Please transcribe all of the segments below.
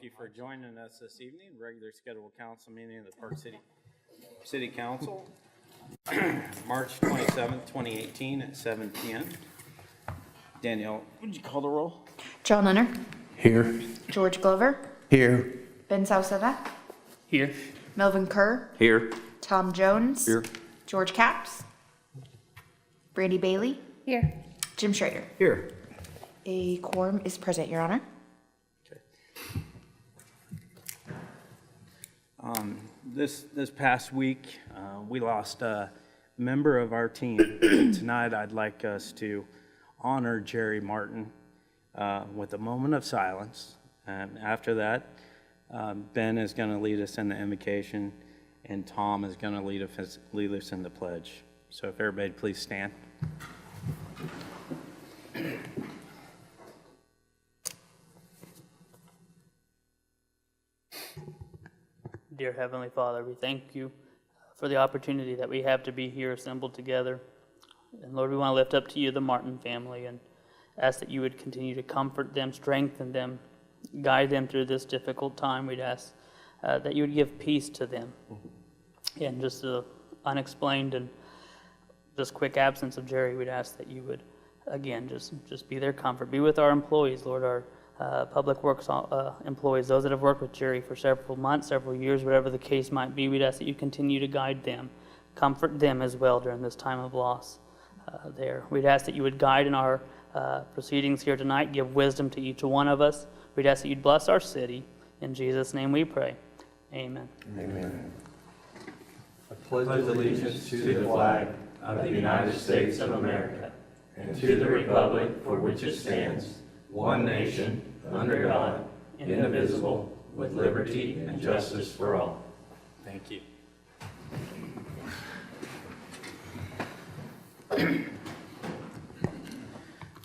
Thank you for joining us this evening. Regular scheduled council meeting of the Park City Council, March 27th, 2018 at 7 p.m. Danielle, would you call the roll? John Leonard. Here. George Glover. Here. Ben Sausada. Here. Melvin Kerr. Here. Tom Jones. Here. George Capps. Brandy Bailey. Here. Jim Schrader. Here. A quorum is present, Your Honor. This past week, we lost a member of our team. Tonight, I'd like us to honor Jerry Martin with a moment of silence. After that, Ben is going to lead us in the invocation, and Tom is going to lead us in the pledge. So if everybody please stand. Dear Heavenly Father, we thank you for the opportunity that we have to be here assembled together. And Lord, we want to lift up to you the Martin family and ask that you would continue to comfort them, strengthen them, guide them through this difficult time. We'd ask that you would give peace to them. And just the unexplained and just quick absence of Jerry, we'd ask that you would, again, just be their comfort. Be with our employees, Lord, our public works employees, those that have worked with Jerry for several months, several years, whatever the case might be. We'd ask that you continue to guide them, comfort them as well during this time of loss there. We'd ask that you would guide in our proceedings here tonight, give wisdom to each one of us. We'd ask that you'd bless our city. In Jesus' name we pray. Amen. Amen. I pledge allegiance to the flag of the United States of America and to the republic for which it stands, one nation, under God, indivisible, with liberty and justice for all. Thank you.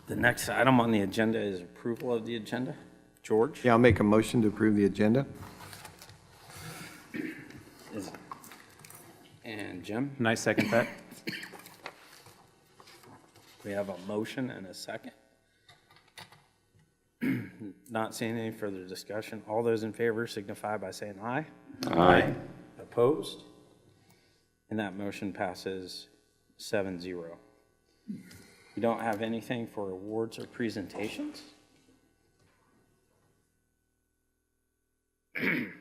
The next item on the agenda is approval of the agenda. George? Yeah, I'll make a motion to approve the agenda. And Jim? And I second that. We have a motion and a second. Not seeing any further discussion. All those in favor signify by saying aye. Aye. Opposed? And that motion passes 7-0. We don't have anything for awards or presentations? And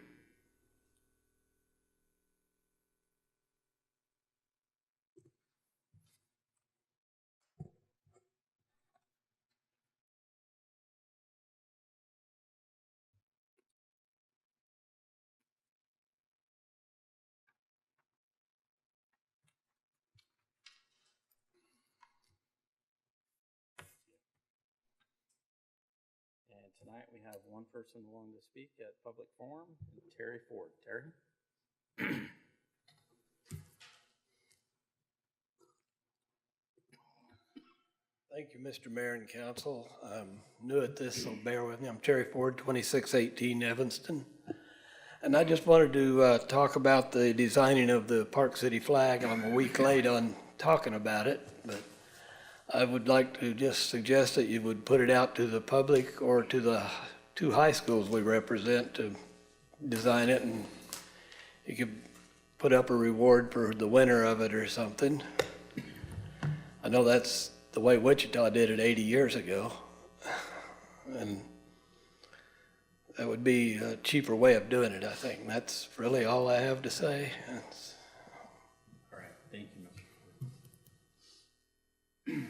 tonight we have one person willing to speak at public forum, Terry Ford. Terry? Thank you, Mr. Mayor and Council. I'm new at this, so bear with me. I'm Terry Ford, 2618 Evanston. And I just wanted to talk about the designing of the Park City flag. I'm a week late on talking about it, but I would like to just suggest that you would put it out to the public or to the two high schools we represent to design it, and you could put up a reward for the winner of it or something. I know that's the way Wichita did it 80 years ago, and that would be a cheaper way of doing it, I think. That's really all I have to say. All right, thank you, Mr.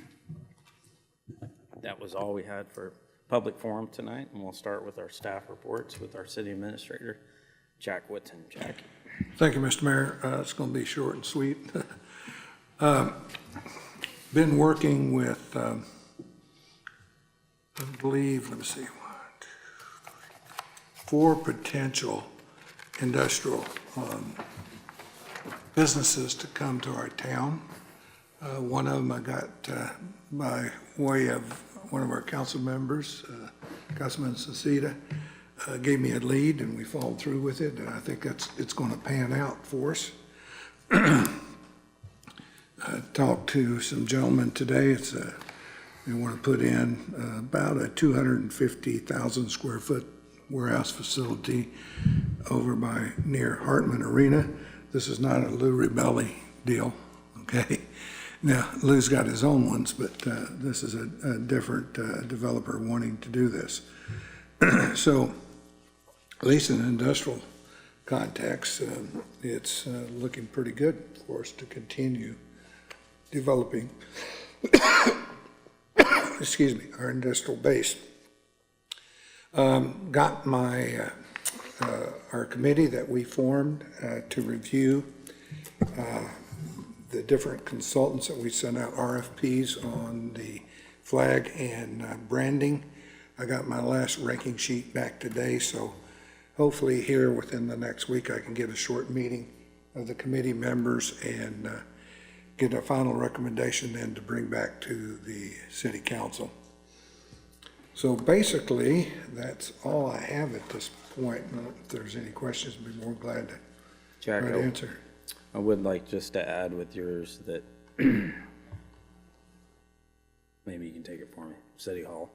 That was all we had for public forum tonight, and we'll start with our staff reports with our city administrator, Jack Whitten. Jack. Thank you, Mr. Mayor. It's going to be short and sweet. Been working with, I believe, let me see, 4 potential industrial businesses to come to our town. One of them I got by way of one of our council members, Councilman Sausada, gave me a lead, and we followed through with it, and I think it's going to pan out for us. I talked to some gentlemen today. They want to put in about a 250,000 square foot warehouse facility over by near Hartman Arena. This is not a Lou Ribelli deal, okay? Now, Lou's got his own ones, but this is a different developer wanting to do this. So, at least in an industrial context, it's looking pretty good for us to continue developing, excuse me, our industrial base. Got my, our committee that we formed to review the different consultants that we sent out RFPs on the flag and branding. I got my last ranking sheet back today, so hopefully here within the next week I can get a short meeting of the committee members and get a final recommendation then to bring back to the city council. So basically, that's all I have at this point. If there's any questions, I'd be more glad to try Jack, to answer. I would like just to add with yours that maybe you can take it for me. City Hall.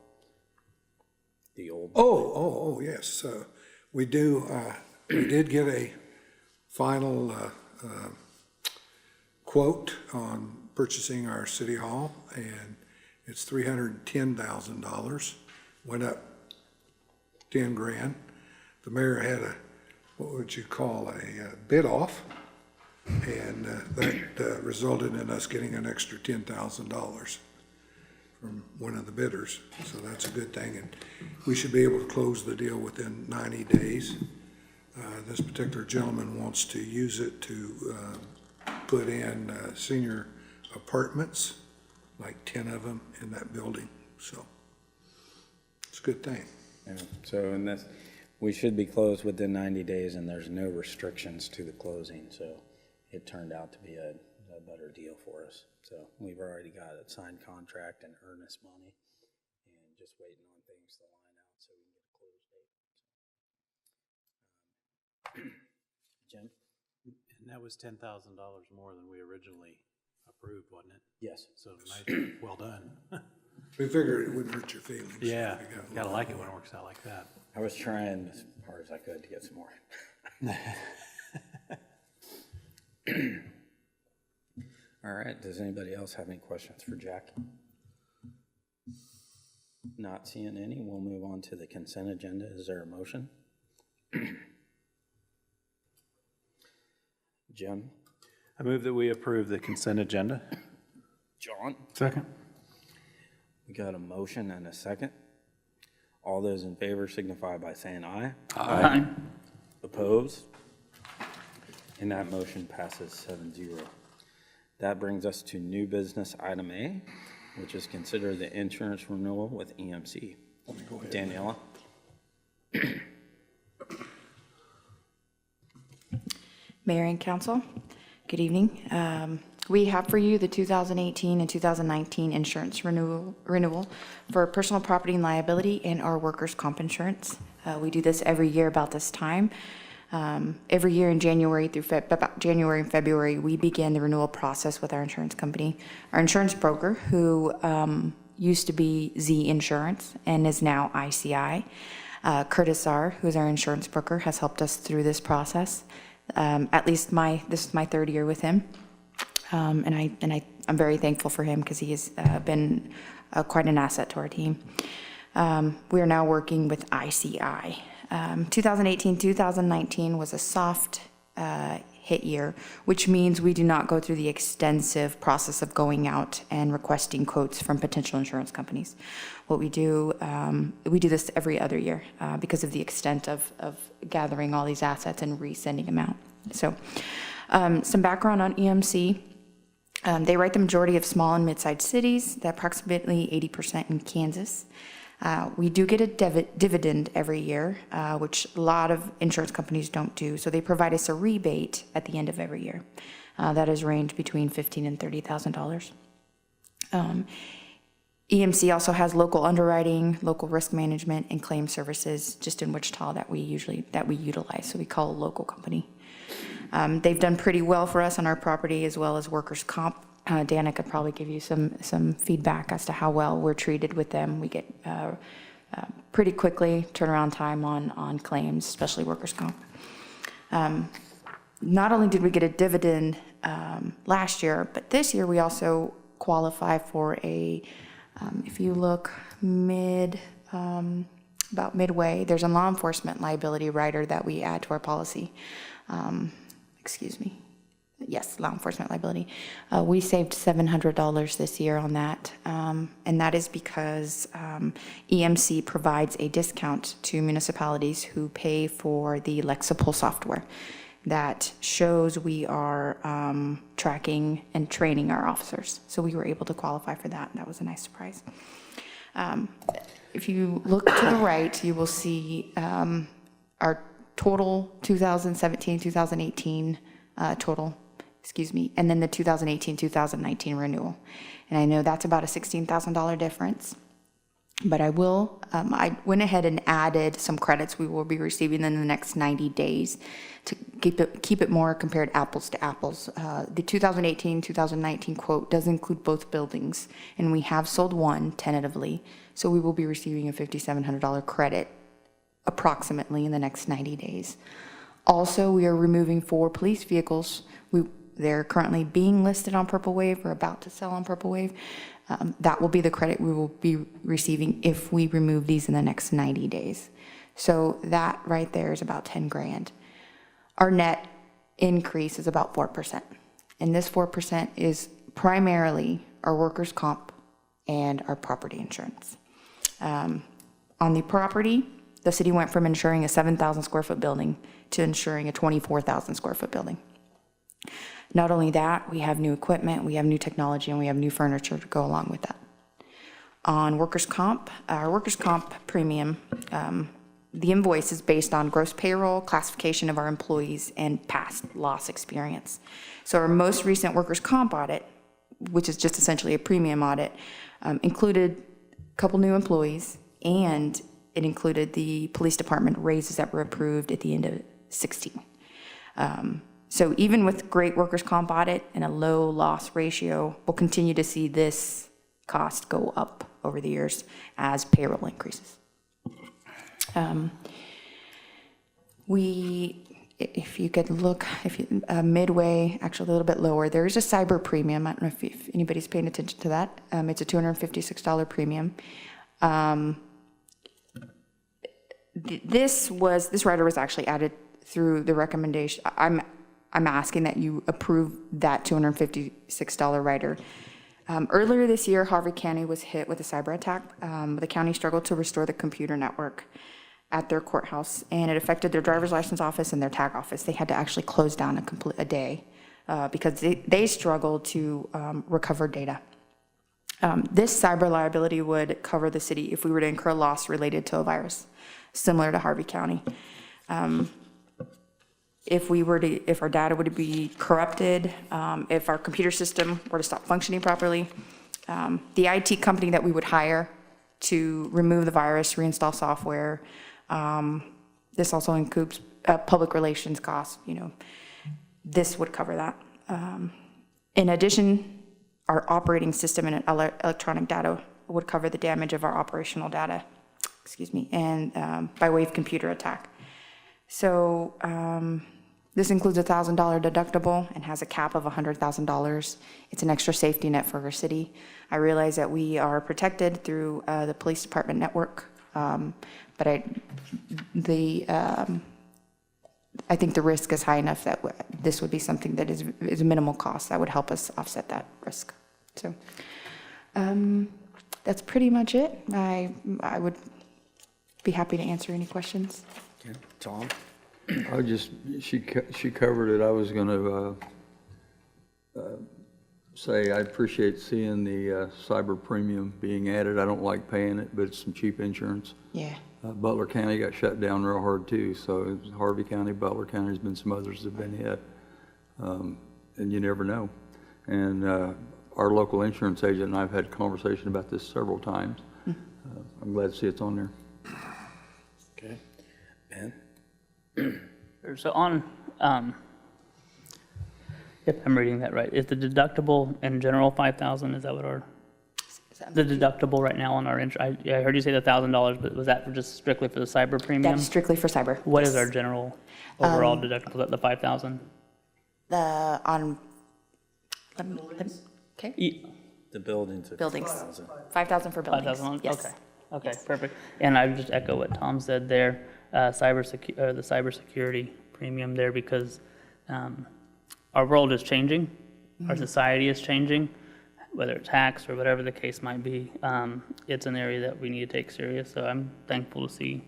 The old. Oh, yes. We do, we did get a final quote on purchasing our city hall, and it's $310,000. Went up 10 grand. The mayor had a, what would you call a bid off, and that resulted in us getting an extra $10,000 from one of the bidders. So that's a good thing, and we should be able to close the deal within 90 days. This particular gentleman wants to use it to put in senior apartments, like 10 of them in that building. So it's a good thing. Yeah. So in this, we should be closed within 90 days and there's no restrictions to the closing. So it turned out to be a better deal for us. So we've already got a signed contract and earnest money and just waiting on things to line out so we can get a close date. Jim? And that was $10,000 more than we originally approved, wasn't it? Yes. So nice, well done. We figured it wouldn't hurt your feelings. Yeah, We got a gotta lot like it more. when it works out like that. I was trying as hard as I could to get some more. All right, does anybody else have any questions for Jack? Not seeing any, we'll move on to the consent agenda. Is there a motion? Jim? I move that we approve the consent agenda. John? Second. We got a motion and a second. All those in favor signify by saying aye. Aye. Opposed? And that motion passes 7-0. That brings us to new business item A, which is consider the insurance renewal with EMC. Daniela? Mayor and council, good evening. We have for you the 2018 and 2019 insurance renewal for personal property and liability and our workers' comp insurance. We do this every year about this time. Every year in January through about January and February, we begin the renewal process with our insurance company. Our insurance broker, who used to be Z Insurance and is now ICI, Curtis R., who is our insurance broker, has helped us through this process. At least this is my third year with him. I'm very thankful for him because he has been quite an asset to our team. We are now working with ICI. 2018-2019 was a soft hit year, which means we do not go through the extensive process of going out and requesting quotes from potential insurance companies. What we do this every other year because of the extent of gathering all these assets and resending them out. So some background on EMC. They write the majority of small and mid-sized cities, approximately 80% in Kansas. We do get a dividend every year, which a lot of insurance companies don't do. So they provide us a rebate at the end of every year. That has ranged between $15,000 and $30,000. EMC also has local underwriting, local risk management, and claim services just in Wichita that we utilize. So we call a local company. They've done pretty well for us on our property as well as workers' comp. Dana could probably give you some feedback as to how well we're treated with them. We get pretty quickly turnaround time on claims, especially workers' comp. Not only did we get a dividend last year, but this year we also qualify for a, if you look about midway, there's a law enforcement liability rider that we add to our policy. Excuse me. Yes, law enforcement liability. We saved $700 this year on that, and that is because EMC provides a discount to municipalities who pay for the Lexipol software that shows we are tracking and training our officers. So we were able to qualify for that. That was a nice surprise. If you look to the right, you will see our total 2017, 2018 total, and then the 2018, 2019 renewal. And I know that's about a $16,000 difference, but I went ahead and added some credits we will be receiving in the next 90 days to keep it more compared apples to apples. The 2018, 2019 quote does include both buildings, and we have sold one tentatively, so we will be receiving a $5,700 credit approximately in the next 90 days. Also, we are removing 4 police vehicles. They're currently being listed on Purple Wave. We're about to sell on Purple Wave. That will be the credit we will be receiving if we remove these in the next 90 days. So that right there is about 10 grand. Our net increase is about 4%. And this 4% is primarily our workers' comp and our property insurance. On the property, the city went from insuring a 7,000 square foot building to insuring a 24,000 square foot building. Not only that, we have new equipment, we have new technology, and we have new furniture to go along with that. On workers' comp, our workers' comp premium, the invoice is based on gross payroll, classification of our employees, and past loss experience. So our most recent workers' comp audit, which is just essentially a premium audit, included a couple new employees, and it included the police department raises that were approved at the end of 16. So even with great workers' comp audit and a low loss ratio, we'll continue to see this cost go up over the years as payroll increases. If you could look, midway, actually a little bit lower, there is a cyber premium. I don't know if anybody's paying attention to that. It's a $256 premium. This rider was actually added through the recommendation. I'm asking that you approve that $256 rider. Earlier this year, Harvey County was hit with a cyber attack. The county struggled to restore the computer network at their courthouse, and it affected their driver's license office and their tag office. They had to actually close down a day because they struggled to recover data. This cyber liability would cover the city if we were to incur loss related to a virus, similar to Harvey County. If our data were to be corrupted, if our computer system were to stop functioning properly, the IT company that we would hire to remove the virus, reinstall software, this also includes public relations costs, this would cover that. In addition, our operating system and electronic data would cover the damage of our operational data, and by way of computer attack. So this includes a $1,000 deductible and has a cap of $100,000. It's an extra safety net for our city. I realize that we are protected through the police department network, but I think the risk is high enough that this would be something that is a minimal cost that would help us offset that risk. So that's pretty much it. I would be happy to answer any questions. Okay, Tom? She covered it. I was going to say I appreciate seeing the cyber premium being added. I don't like paying it, but it's some cheap insurance. Yeah. Butler County got shut down real hard too, so it was Harvey County, Butler County, there's been some others that have been hit, and you never know. And our local insurance agent and I've had a conversation about this several times. I'm glad to see it's on there. Okay. Ben? So on, if I'm reading that right, is the deductible in general 5,000? Is that what our? The deductible right now on our insurance, I heard you say the $1,000, but was that for just strictly for the cyber premium? That's strictly for cyber. What is Yes. our general overall deductible at the 5,000? Okay, The buildings. buildings, 5,000 for buildings. 5,000, Yes. okay, perfect. And I would just echo what Tom said there, the cybersecurity premium there, because our world is changing, our society is changing, whether it's hacks or whatever the case might be. It's an area that we need to take serious, so I'm thankful to see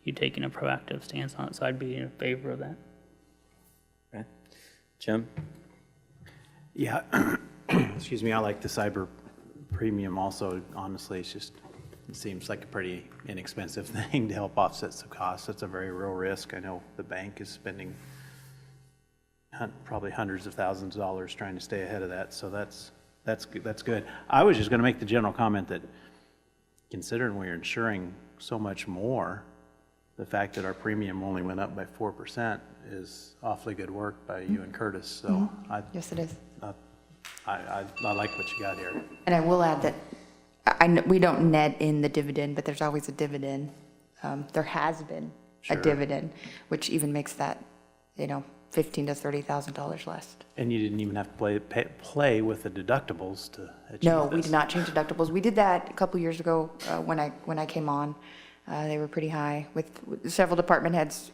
you taking a proactive stance on it, so I'd be in favor of that. Okay. Jim? Yeah, excuse me, I like the cyber premium also. Honestly, it seems like a pretty inexpensive thing to help offset some costs. That's a very real risk. I know the bank is spending probably hundreds of thousands of dollars trying to stay ahead of that, so that's good. I was just going to make the general comment that considering we're insuring so much more, the fact that our premium only went up by 4% is awfully good work by you and Curtis, so Yes, it is. I like what you got here. And I will add that we don't net in the dividend, but there's always a dividend. There has been a Sure. dividend, which even makes that, $15,000 to $30,000 less. And you didn't even have to play with the deductibles to achieve No, we this. did not change deductibles. We did that a couple years ago when I came on. They were pretty high. With several department heads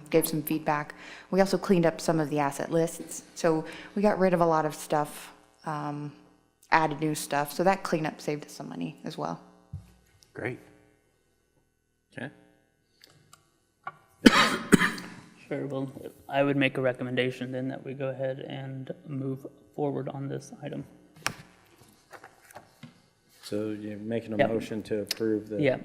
gave some feedback. We also cleaned up some of the asset lists. So we got rid of a lot of stuff, added new stuff. So that cleanup saved us some money as well. Great. Okay. Sure, well, I would make a recommendation then that we go ahead and move forward on this item. So you're making a Yep. motion to approve the Yeah,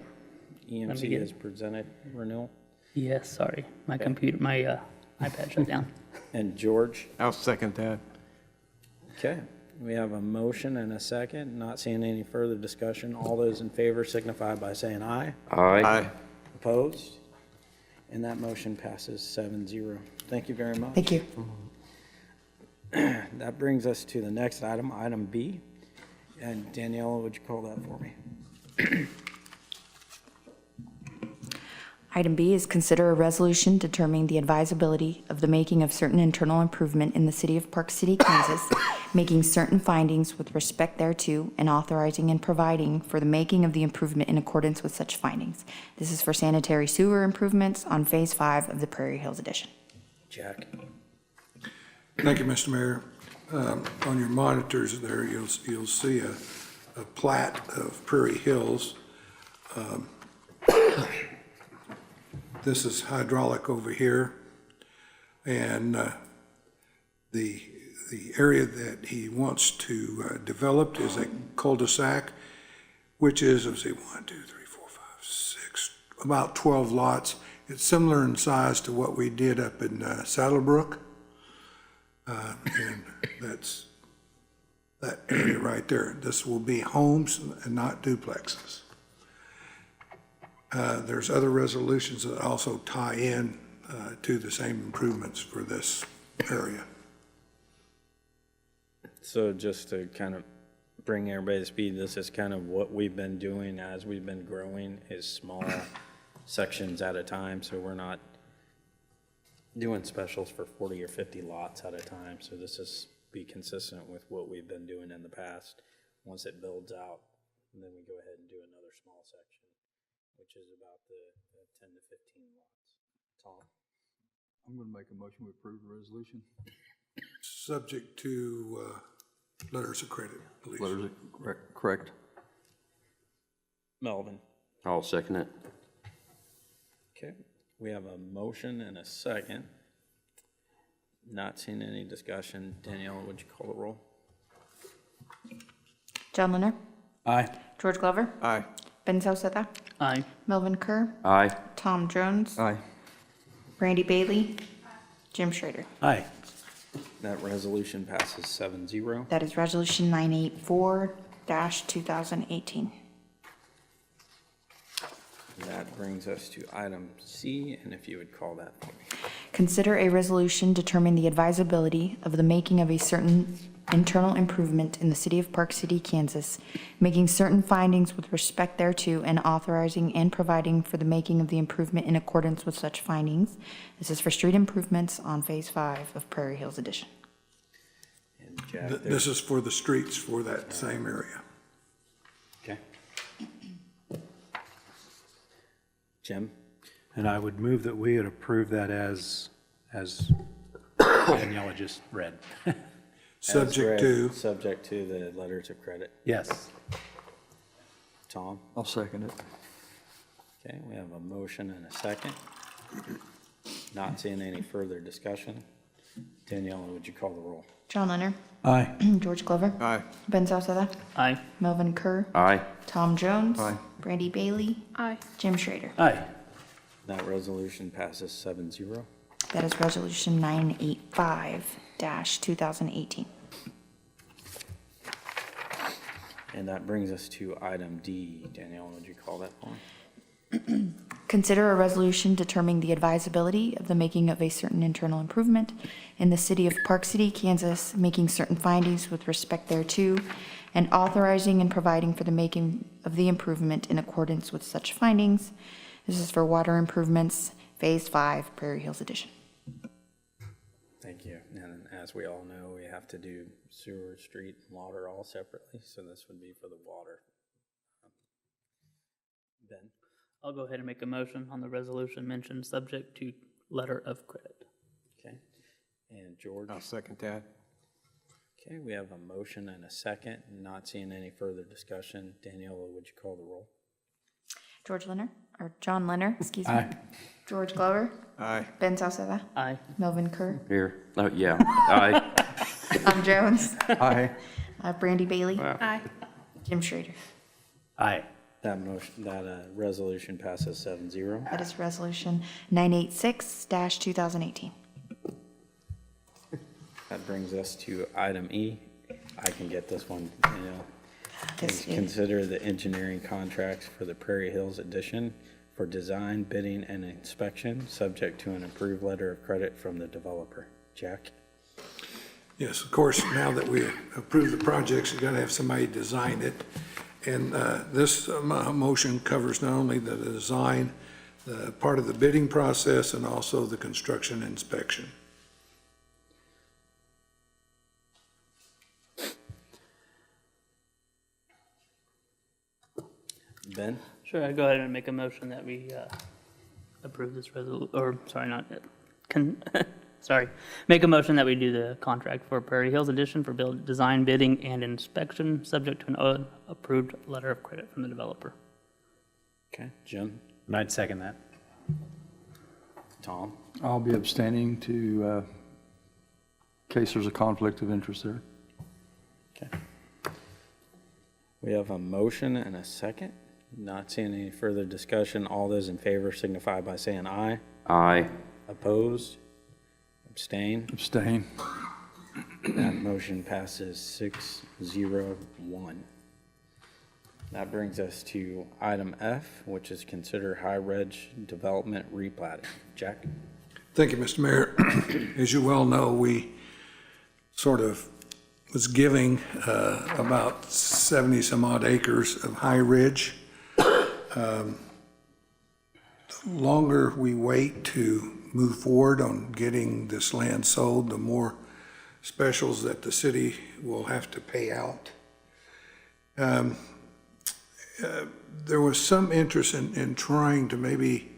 EMC get as presented renewal? yes, sorry, my computer, my iPad shut down. And George? I'll second that. Okay, we have a motion and a second. Not seeing any further discussion. All those in favor signify by saying aye. Aye. Opposed? And that motion passes 7-0. Thank you very much. Thank you. That brings us to the next item, item B. And Daniela, would you call that for me? Item B is consider a resolution determining the advisability of the making of certain internal improvement in the city of Park City, Kansas, making certain findings with respect thereto, and authorizing and providing for the making of the improvement in accordance with such findings. This is for sanitary sewer improvements on Phase 5 of the Prairie Hills Addition. Jack? Thank you, Mr. Mayor. On your monitors there, you'll see a plat of Prairie Hills. This is hydraulic over here, and the area that he wants to develop is a cul-de-sac, which is, let's see, 1, 2, 3, 4, 5, 6, about 12 lots. It's similar in size to what we did up in Saddlebrook. And that's that area right there. This will be homes and not duplexes. There's other resolutions that also tie in to the same improvements for this area. So just to kind of bring everybody to speed, this is kind of what we've been doing as we've been growing, is small sections at a time. So we're not doing specials for 40 or 50 lots at a time. So this is be consistent with what we've been doing in the past. Once it builds out, and then we go ahead and do another small section, which is about the 10 to 15 lots. Tom? I'm going to make a motion to approve the resolution. Subject to letters of credit, please. Letters, correct. Melvin? I'll second it. Okay, we have a motion and a second. Not seeing any discussion. Danielle, would you call the roll? John Lenner? Aye. George Glover? Aye. Ben Sosetta? Aye. Melvin Kerr? Aye. Tom Jones? Aye. Randy Bailey? Jim Schrader? Aye. That resolution passes 7-0. That is Resolution 984-2018. That brings us to item C, and if you would call that for me. Consider a resolution determining the advisability of the making of a certain internal improvement in the city of Park City, Kansas, making certain findings with respect thereto, and authorizing and providing for the making of the improvement in accordance with such findings. This is for street improvements on Phase 5 of Prairie Hills Addition. And Jack, This is for the streets for that same area. okay. Jim? And I would move that we would approve that as Daniela just read. Subject to, Subject to the letters of credit. Yes. Tom? I'll second it. Okay, we have a motion and a second. Not seeing any further discussion. Daniela, would you call the roll? John Leonard. Aye. George Glover. Aye. Ben Salzada. Aye. Melvin Kerr. Aye. Tom Jones. Aye. Brandy Bailey. Aye. Jim Schrader. Aye. That resolution passes 7-0. That is Resolution 985-2018. And that brings us to item D. Daniela, would you call that one? Consider a resolution determining the advisability of the making of a certain internal improvement in the city of Park City, Kansas, making certain findings with respect thereto, and authorizing and providing for the making of the improvement in accordance with such findings. This is for water improvements, Phase 5, Prairie Hills Addition. Thank you. And as we all know, we have to do sewer, street, and water all separately, so this would be for the water. Ben? I'll go ahead and make a motion on the resolution mentioned, subject to letter of credit. Okay. And George? I'll second that. Okay, we have a motion and a second. Not seeing any further discussion. Daniela, would you call the roll? George Leonard, or John Leonard, excuse me. Aye. George Glover. Aye. Ben Salzada. Aye. Melvin Kerr. Here. Oh, yeah. Aye. Tom Jones. Aye. Brandy Bailey. Aye. Jim Schrader. Aye. That resolution passes 7-0. That is Resolution 986-2018. That brings us to item E. I can get this one, Danielle. This is- Consider the engineering contracts for the Prairie Hills addition for design, bidding, and inspection, subject to an approved letter of credit from the developer. Jack? yes, of course, now that we approve the projects, you gotta have somebody design it. And this motion covers not only the design, the part of the bidding process, and also the construction inspection. Ben? Sure, I'd go ahead and make a motion that we approve this or, sorry, not, sorry. Make a motion that we do the contract for Prairie Hills Addition for build, design, bidding, and inspection, subject to an approved letter of credit from the developer. Okay. Jim? And I'd second that. Tom? I'll be abstaining to, in case there's a conflict of interest there. Okay. We have a motion and a second. Not seeing any further discussion. All those in favor signify by saying aye. Aye. Opposed? Abstain? Abstain. That motion passes 6-0-1. That brings us to item F, which is consider High Ridge Development replatting. Jack? Thank you, Mr. Mayor. As you well know, we sort of was giving about 70 some odd acres of High Ridge. The longer we wait to move forward on getting this land sold, the more specials that the city will have to pay out. There was some interest in trying to maybe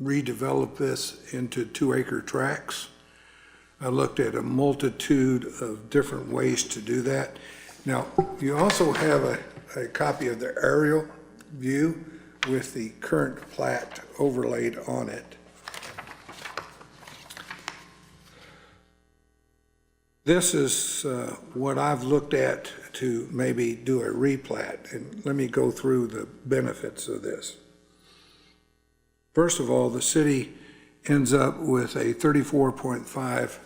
redevelop this into 2-acre tracts. I looked at a multitude of different ways to do that. Now, you also have a copy of the aerial view with the current plat overlaid on it. This is what I've looked at to maybe do a replat, and let me go through the benefits of this. First of all, the city ends up with a 34.5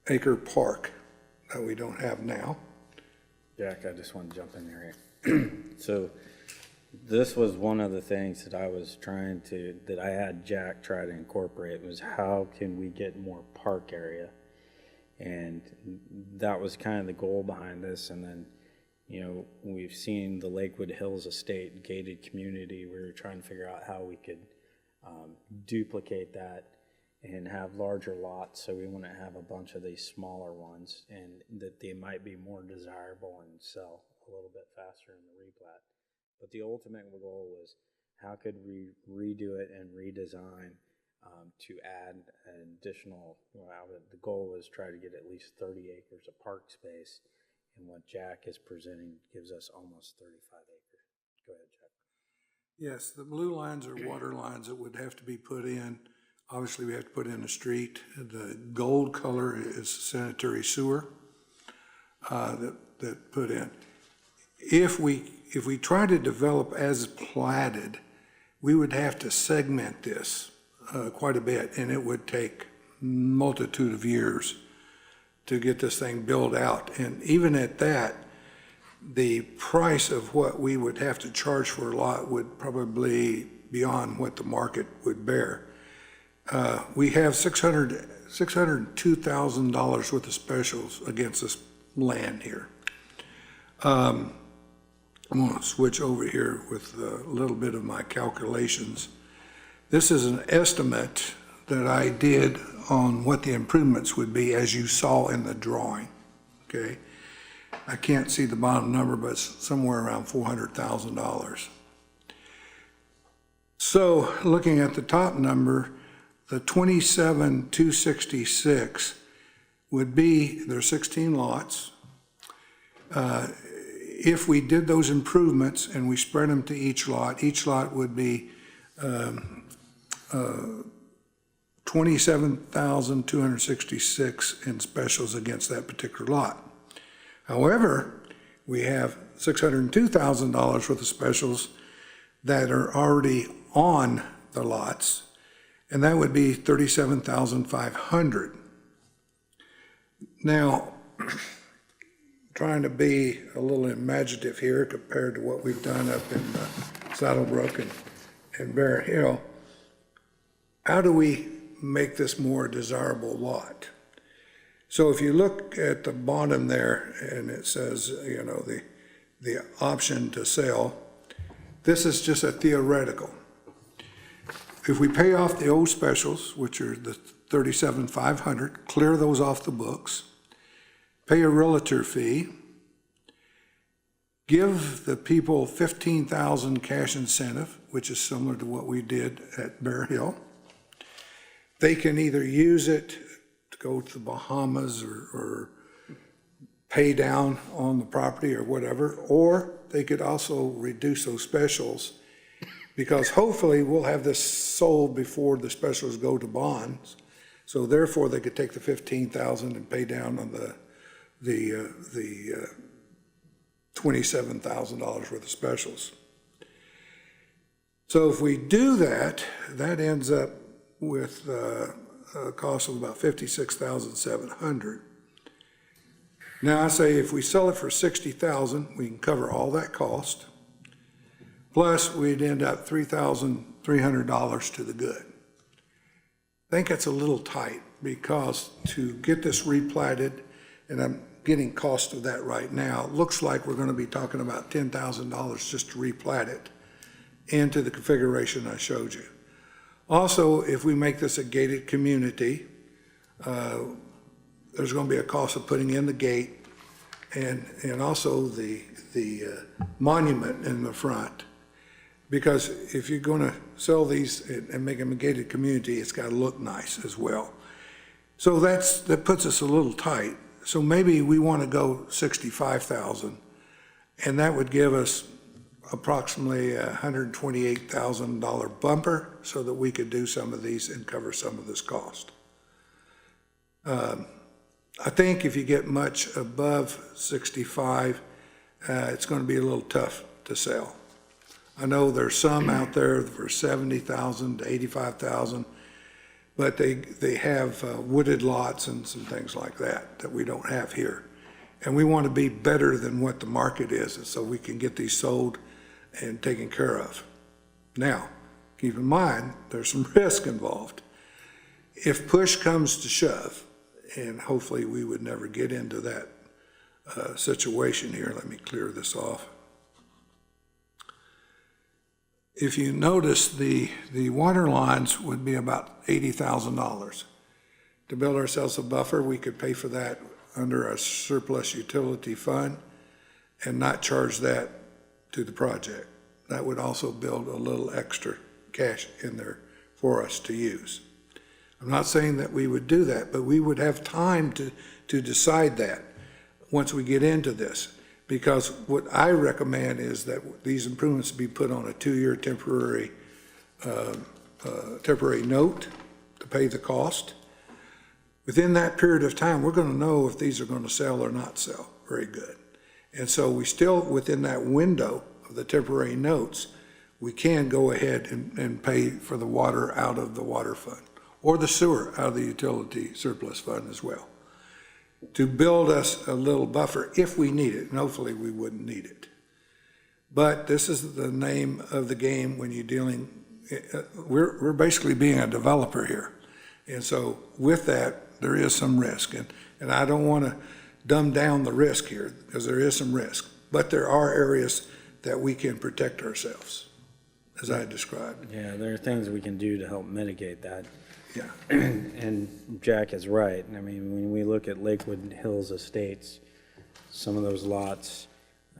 acre park that we don't have now. Jack, I just want to jump in there. So this was one of the things that I was that I had Jack try to incorporate was how can we get more park area? And that was kind of the goal behind this. And then, we've seen the Lakewood Hills Estate gated community. We were trying to figure out how we could duplicate that and have larger lots, so we wouldn't have a bunch of these smaller ones, and that they might be more desirable and sell a little bit faster in the replat. But the ultimate goal was, how could we redo it and redesign to add an additional, the goal was try to get at least 30 acres of park space, and what Jack is presenting gives us almost 35 acres. Go ahead, Jack. Yes, the blue lines are water lines that would have to be put in. Obviously, we have to put in a street. The gold color is sanitary sewer that put in. If we try to develop as platted, we would have to segment this quite a bit, and it would take multitude of years to get this thing built out. And even at that, the price of what we would have to charge for a lot would probably be beyond what the market would bear. We have $602,000 worth of specials against this land here. I'm going to switch over here with a little bit of my calculations. This is an estimate that I did on what the improvements would be, as you saw in the drawing, okay? I can't see the bottom number, but it's somewhere around $400,000. So looking at the top number, the 27,266 would be, there's 16 lots. If we did those improvements and we spread them to each lot would be 27,266 in specials against that particular lot. However, we have $602,000 worth of specials that are already on the lots, and that would be $37,500. Now, trying to be a little imaginative here compared to what we've done up in Saddlebrook and Bear Hill, how do we make this more desirable lot? So if you look at the bottom there, and it says, the option to sell, this is just a theoretical. If we pay off the old specials, which are the $37,500, clear those off the books, pay a realtor fee, give the people $15,000 cash incentive, which is similar to what we did at Bear Hill. They can either use it to go to the Bahamas or pay down on the property or whatever, or they could also reduce those specials, because hopefully we'll have this sold before the specials go to bonds. So therefore they could take the $15,000 and pay down on the $27,000 worth of specials. So if we do that, that ends up with a cost of about $56,700. Now I say if we sell it for $60,000, we can cover all that cost. Plus we'd end up $3,300 to the good. I think that's a little tight, because to get this replatted, and I'm getting cost of that right now, looks like we're going to be talking about $10,000 just to replat it into the configuration I showed you. Also, if we make this a gated community, there's going to be a cost of putting in the gate and also the monument in the front. Because if you're going to sell these and make them a gated community, it's got to look nice as well. So that puts us a little tight. So maybe we want to go $65,000, and that would give us approximately a $128,000 bumper so that we could do some of these and cover some of this cost. I think if you get much above 65, it's going to be a little tough to sell. I know there's some out there for 70,000 to 85,000, but they have wooded lots and some things like that we don't have here. And we want to be better than what the market is, so we can get these sold and taken care of. Now, keep in mind, there's some risk involved. If push comes to shove and hopefully we would never get into that situation here. Let me clear this off. If you notice, the water lines would be about $80,000. To build ourselves a buffer, we could pay for that under a surplus utility fund and not charge that to the project. That would also build a little extra cash in there for us to use. I'm not saying that we would do that, but we would have time to decide that once we get into this. Because what I recommend is that these improvements be put on a 2-year temporary note to pay the cost. Within that period of time, we're going to know if these are going to sell or not sell very good. And so we still, within that window of the temporary notes, we can go ahead and pay for the water out of the water fund or the sewer out of the utility surplus fund as well, to build us a little buffer if we need it, and hopefully we wouldn't need it. But this is the name of the game when you're dealing, we're basically being a developer here. And so with that, there is some risk. And I don't want to dumb down the risk here, because there is some risk. But there are areas that we can protect ourselves, as I described. Yeah, there are things we can do to help mitigate that. Yeah. And Jack is right. I mean, when we look at Lakewood Hills Estates, some of those lots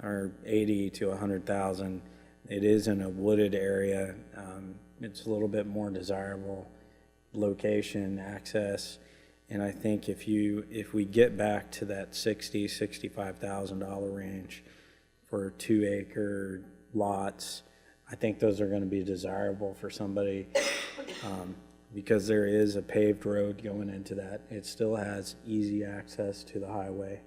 are 80 to 100,000. It is in a wooded area. It's a little bit more desirable location, access. And I think if we get back to that $60,000-$65,000 range for 2-acre lots, I think those are going to be desirable for somebody. Because there is a paved road going into that. It still has easy access to the highway.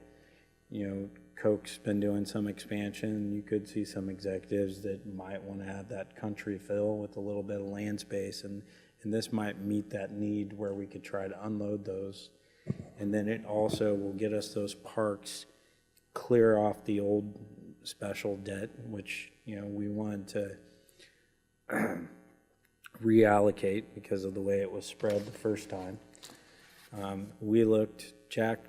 You know, Coke's been doing some expansion. You could see some executives that might want to have that country feel with a little bit of land space, and this might meet that need where we could try to unload those. And then it also will get us those parks clear off the old special debt, which, you know, we wanted to reallocate because of the way it was spread the first time. Jack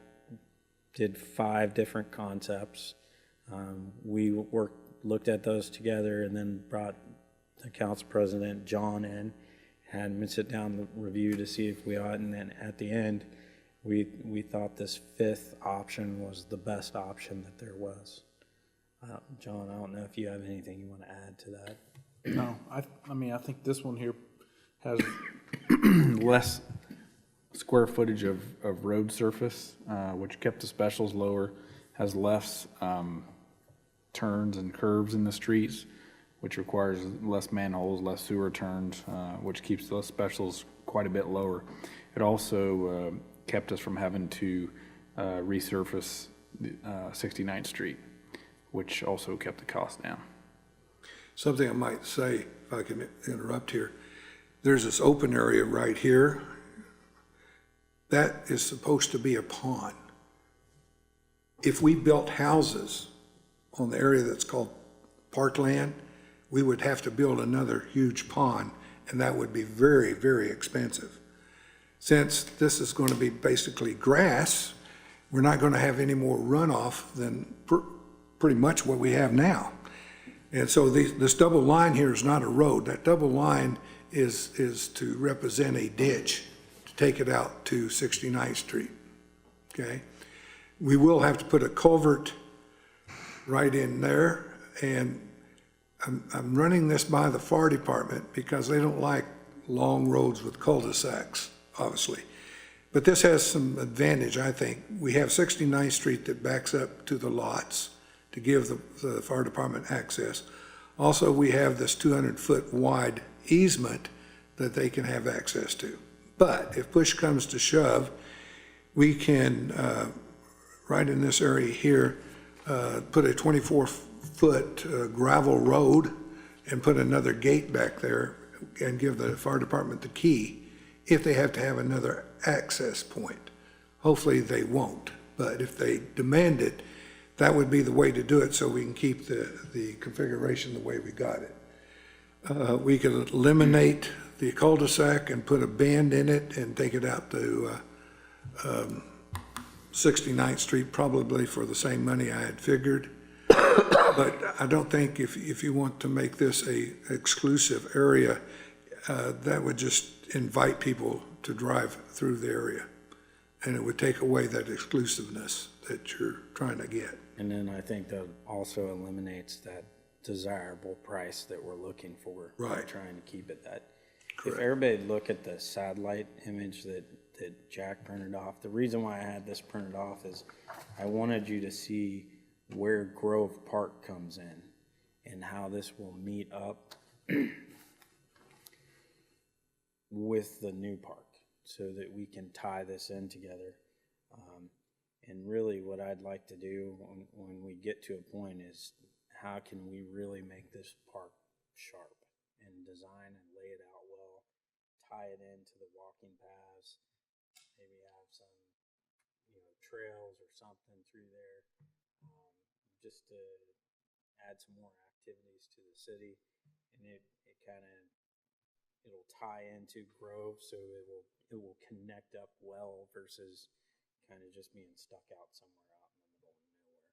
did 5 different concepts. We looked at those together and then brought the council president, John, in, had him sit down and review to see if we ought, and then at the end, we thought this 5th option was the best option that there was. John, I don't know if you have anything you want to add to that. No, I mean, I think this one here has less square footage of road surface, which kept the specials lower, has less turns and curves in the streets, which requires less manholes, less sewer turns, which keeps those specials quite a bit lower. It also kept us from having to resurface 69th Street, which also kept the cost down. Something I might say, if I can interrupt here, there's this open area right here. That is supposed to be a pond. If we built houses on the area that's called parkland, we would have to build another huge pond, and that would be very, very expensive. Since this is going to be basically grass, we're not going to have any more runoff than pretty much what we have now. And so this double line here is not a road. That double line is to represent a ditch to take it out to 69th Street, okay? We will have to put a culvert right in there, and I'm running this by the fire department because they don't like long roads with cul-de-sacs, obviously. But this has some advantage, I think. We have 69th Street that backs up to the lots to give the fire department access. Also, we have this 200-foot wide easement that they can have access to. But if push comes to shove, we can, right in this area here, put a 24-foot gravel road and put another gate back there and give the fire department the key if they have to have another access point. Hopefully they won't, but if they demand it, that would be the way to do it so we can keep the configuration the way we got it. We could eliminate the cul-de-sac and put a bend in it and take it out to 69th Street probably for the same money I had figured. But I don't think if you want to make this a exclusive area, that would just invite people to drive through the area. And it would take away that exclusiveness that you're trying to get. And then I think that also eliminates that desirable price that we're looking for. We're Right. trying to keep it that. Correct. If everybody look at the satellite image that Jack printed off, the reason why I had this printed off is I wanted you to see where Grove Park comes in and how this will meet up with the new park so that we can tie this in together. And really what I'd like to do when we get to a point is how can we really make this park sharp and design and lay it out well, tie it into the walking paths, maybe have some, trails or something through there, just to add some more activities to the city. And it'll tie into Grove, so it will connect up well versus kind of just being stuck out somewhere out in the middle of nowhere.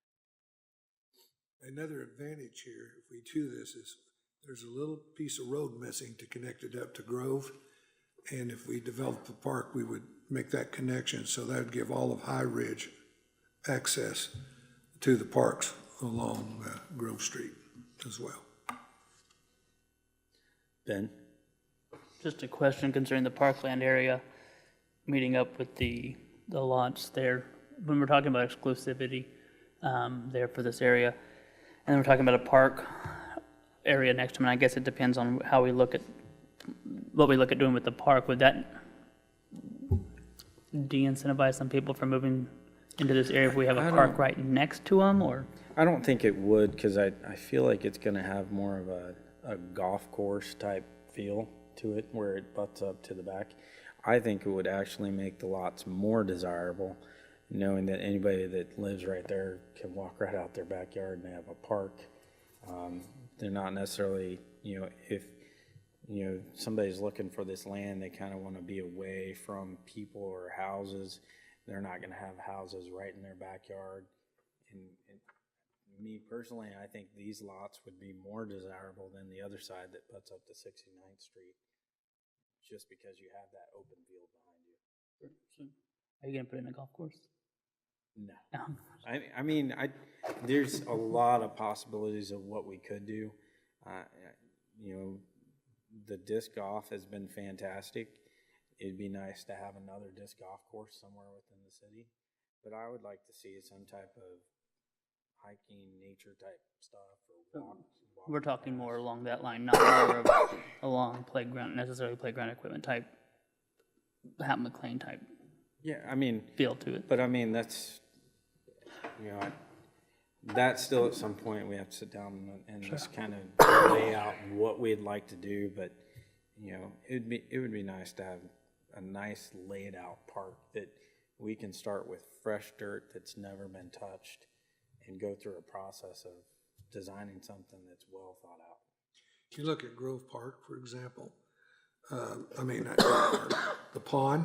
Another advantage here, if we do this, is there's a little piece of road missing to connect it up to Grove. And if we develop the park, we would make that connection. So that would give all of High Ridge access to the parks along Grove Street as well. Ben? Just a question concerning the parkland area, meeting up with the lots there. When we're talking about exclusivity there for this area, and then we're talking about a park area next to them, and I guess it depends on how we look at, what we look at doing with the park. Would that de-incentivize some people from moving into this area if we have a park right next to them, or? I don't think it would, because I feel like it's going to have more of a golf course type feel to it where it butts up to the back. I think it would actually make the lots more desirable, knowing that anybody that lives right there can walk right out their backyard and they have a park. They're not necessarily, if, somebody's looking for this land, they kind of want to be away from people or houses. They're not going to have houses right in their backyard. And me personally, I think these lots would be more desirable than the other side that butts up to 69th Street, just because you have that open field behind you. Are you gonna put in a golf course? No. There's a lot of possibilities of what we could do. The disc golf has been fantastic. It'd be nice to have another disc golf course somewhere within the city, but I would like to see some type of hiking, nature type stuff or walk. We're talking more along that line, not more of along playground, necessarily playground equipment type, Hat McLean type Yeah, feel to it. but that's, that's still at some point we have to sit down and just kind of lay out what we'd like to do, but, it would be nice to have a nice laid out park that we can start with fresh dirt that's never been touched and go through a process of designing something that's well thought out. If you look at Grove Park, for example, the pond,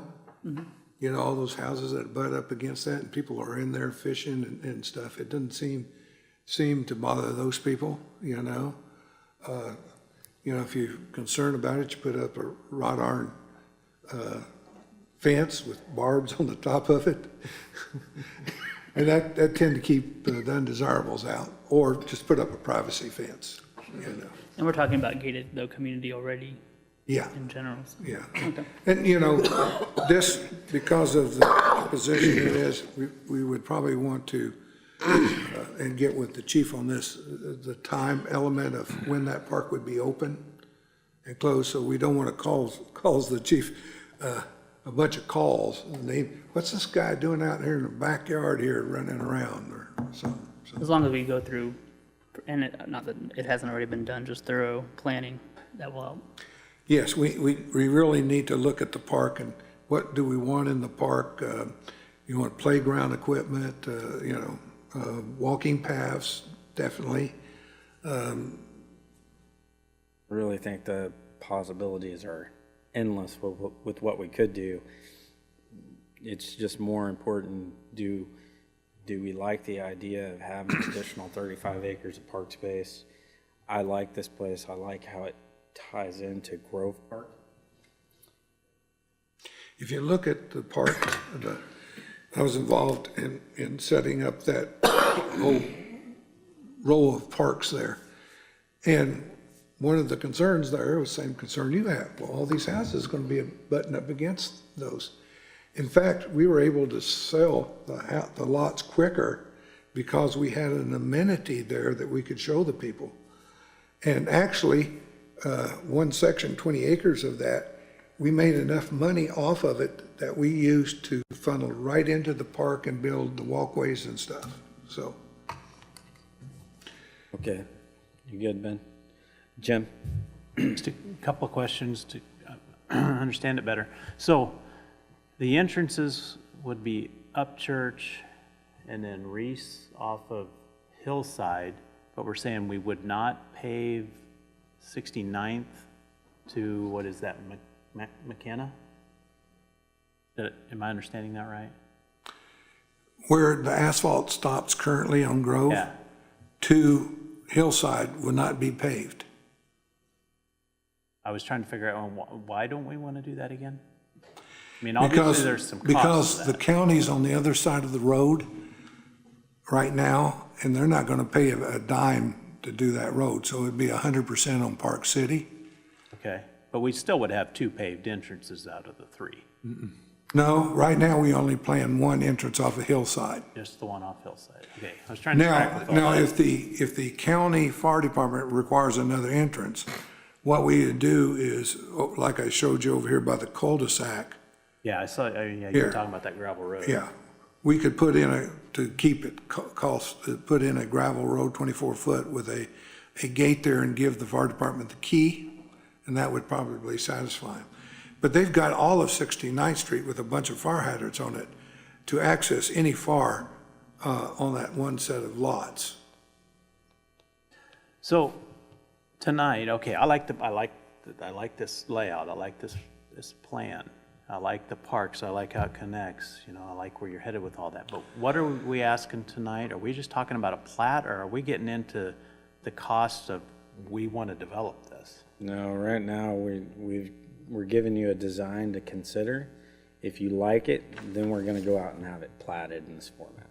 all those houses that butt up against that, and people are in there fishing and stuff. It doesn't seem to bother those people, if you're concerned about it, you put up a wrought iron fence with barbs on the top of it. And that tend to keep the undesirables out, or just put up a privacy fence, And we're talking about gated, though, community already Yeah, in general. yeah. And, this, because of the position it is, we would probably want to, and get with the chief on this, the time element of when that park would be open and closed, so we don't want to calls the chief, a bunch of calls, and what's this guy doing out here in the backyard here running around or something? So, As long as we go through, and not that it hasn't already been done, just thorough planning, that will help. yes, we really need to look at the park and what do we want in the park? You want playground equipment, walking paths, definitely. I really think the possibilities are endless with what we could do. it's just more important, do we like the idea of having an additional 35 acres of park space? I like this place. I like how it ties into Grove Park. If you look at the park, I was involved in setting up that whole row of parks there. And one of the concerns there was the same concern you have. Well, all these houses are going to be butting up against those. In fact, we were able to sell the lots quicker because we had an amenity there that we could show the people. And actually, one section, 20 acres of that, we made enough money off of it that we used to funnel right into the park and build the walkways and stuff, so. Okay, you good, Ben? Jim? Just a couple of questions to understand it better. So the entrances would be Upchurch and then Reese off of Hillside, but we're saying we would not pave 69th to, what is that, McKenna? Am I understanding that right? Where the asphalt stops currently on Grove Yeah. to Hillside would not be paved. I was trying to figure out why don't we want to do that again? I mean, Because, obviously there's some cost because to the that. county's on the other side of the road right now, and they're not gonna pay a dime to do that road, so it'd be 100% on Park City. Okay, but we still would have 2 paved entrances out of the 3, No, right now, we only plan one entrance off of Hillside. just the one off Hillside. Okay, I was trying to track Now, with all now, that. if the county fire department requires another entrance, what we would do is, like I showed you over here by the cul-de-sac, Yeah, I saw, yeah, you Here. were talking about that gravel road. yeah, we could put in to keep it put in a gravel road 24 foot with a gate there and give the fire department the key, and that would probably satisfy them. But they've got all of 69th Street with a bunch of fire hydrants on it to access any fire on that one set of lots. So tonight, okay, I like this layout. I like this plan. I like the parks. I like how it connects. You know, I like where you're headed with all that. But what are we asking tonight? Are we just talking about a plat, or are we getting into the cost of we want to develop this? No, right now, we're giving you a design to consider. If you like it, then we're gonna go out and have it platted in this format.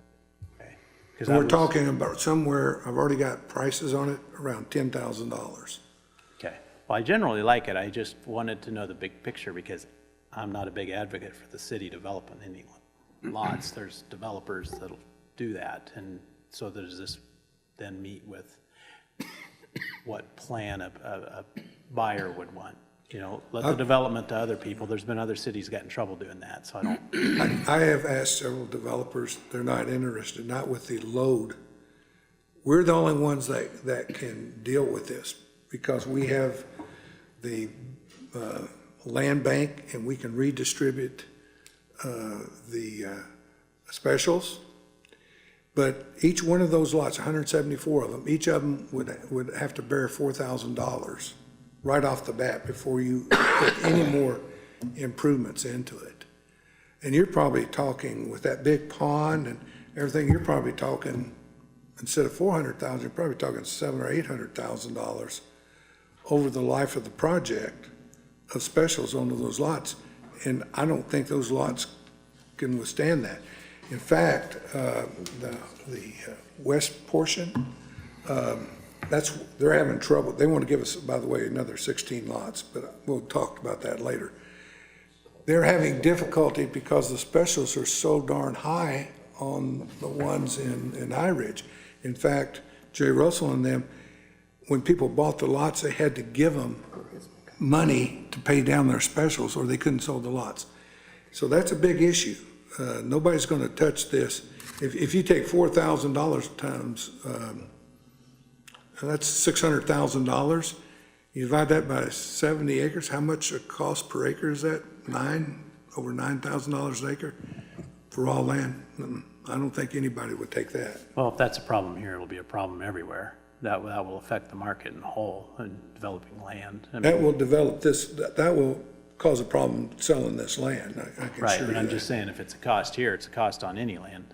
Okay. 'Cause And I we're was- talking about somewhere, I've already got prices on it, around $10,000. Okay. Well, I generally like it. I just wanted to know the big picture because I'm not a big advocate for the city developing any lots. There's developers that'll do that. And so does this then meet with what plan a buyer would want? You know, let the development to other people. There's been other cities got in trouble doing that, so I don't. I have asked several developers, they're not interested, not with the load. We're the only ones that can deal with this because we have the land bank and we can redistribute the specials. But each one of those lots, 174 of them, each of them would have to bear $4,000 right off the bat before you put any more improvements into it. And you're probably talking with that big pond and everything, you're probably talking, instead of 400,000, you're probably talking $700,000 or $800,000 over the life of the project of specials onto those lots. And I don't think those lots can withstand that. In fact, the west portion, they're having trouble. They want to give us, by the way, another 16 lots, but we'll talk about that later. They're having difficulty because the specials are so darn high on the ones in High Ridge. In fact, Jay Russell and them, when people bought the lots, they had to give them money to pay down their specials or they couldn't sell the lots. So that's a big issue. Nobody's going to touch this. If you take $4,000 times, that's $600,000. You divide that by 70 acres, how much a cost per acre is that? Over $9,000 an acre for all land? I don't think anybody would take that. Well, if that's a problem here, it'll be a problem everywhere. That will affect the market in whole and developing land. I mean, That will develop this, that will cause a problem selling this land, I can Right, assure but you I'm that. just saying, if it's a cost here, it's a cost on any land.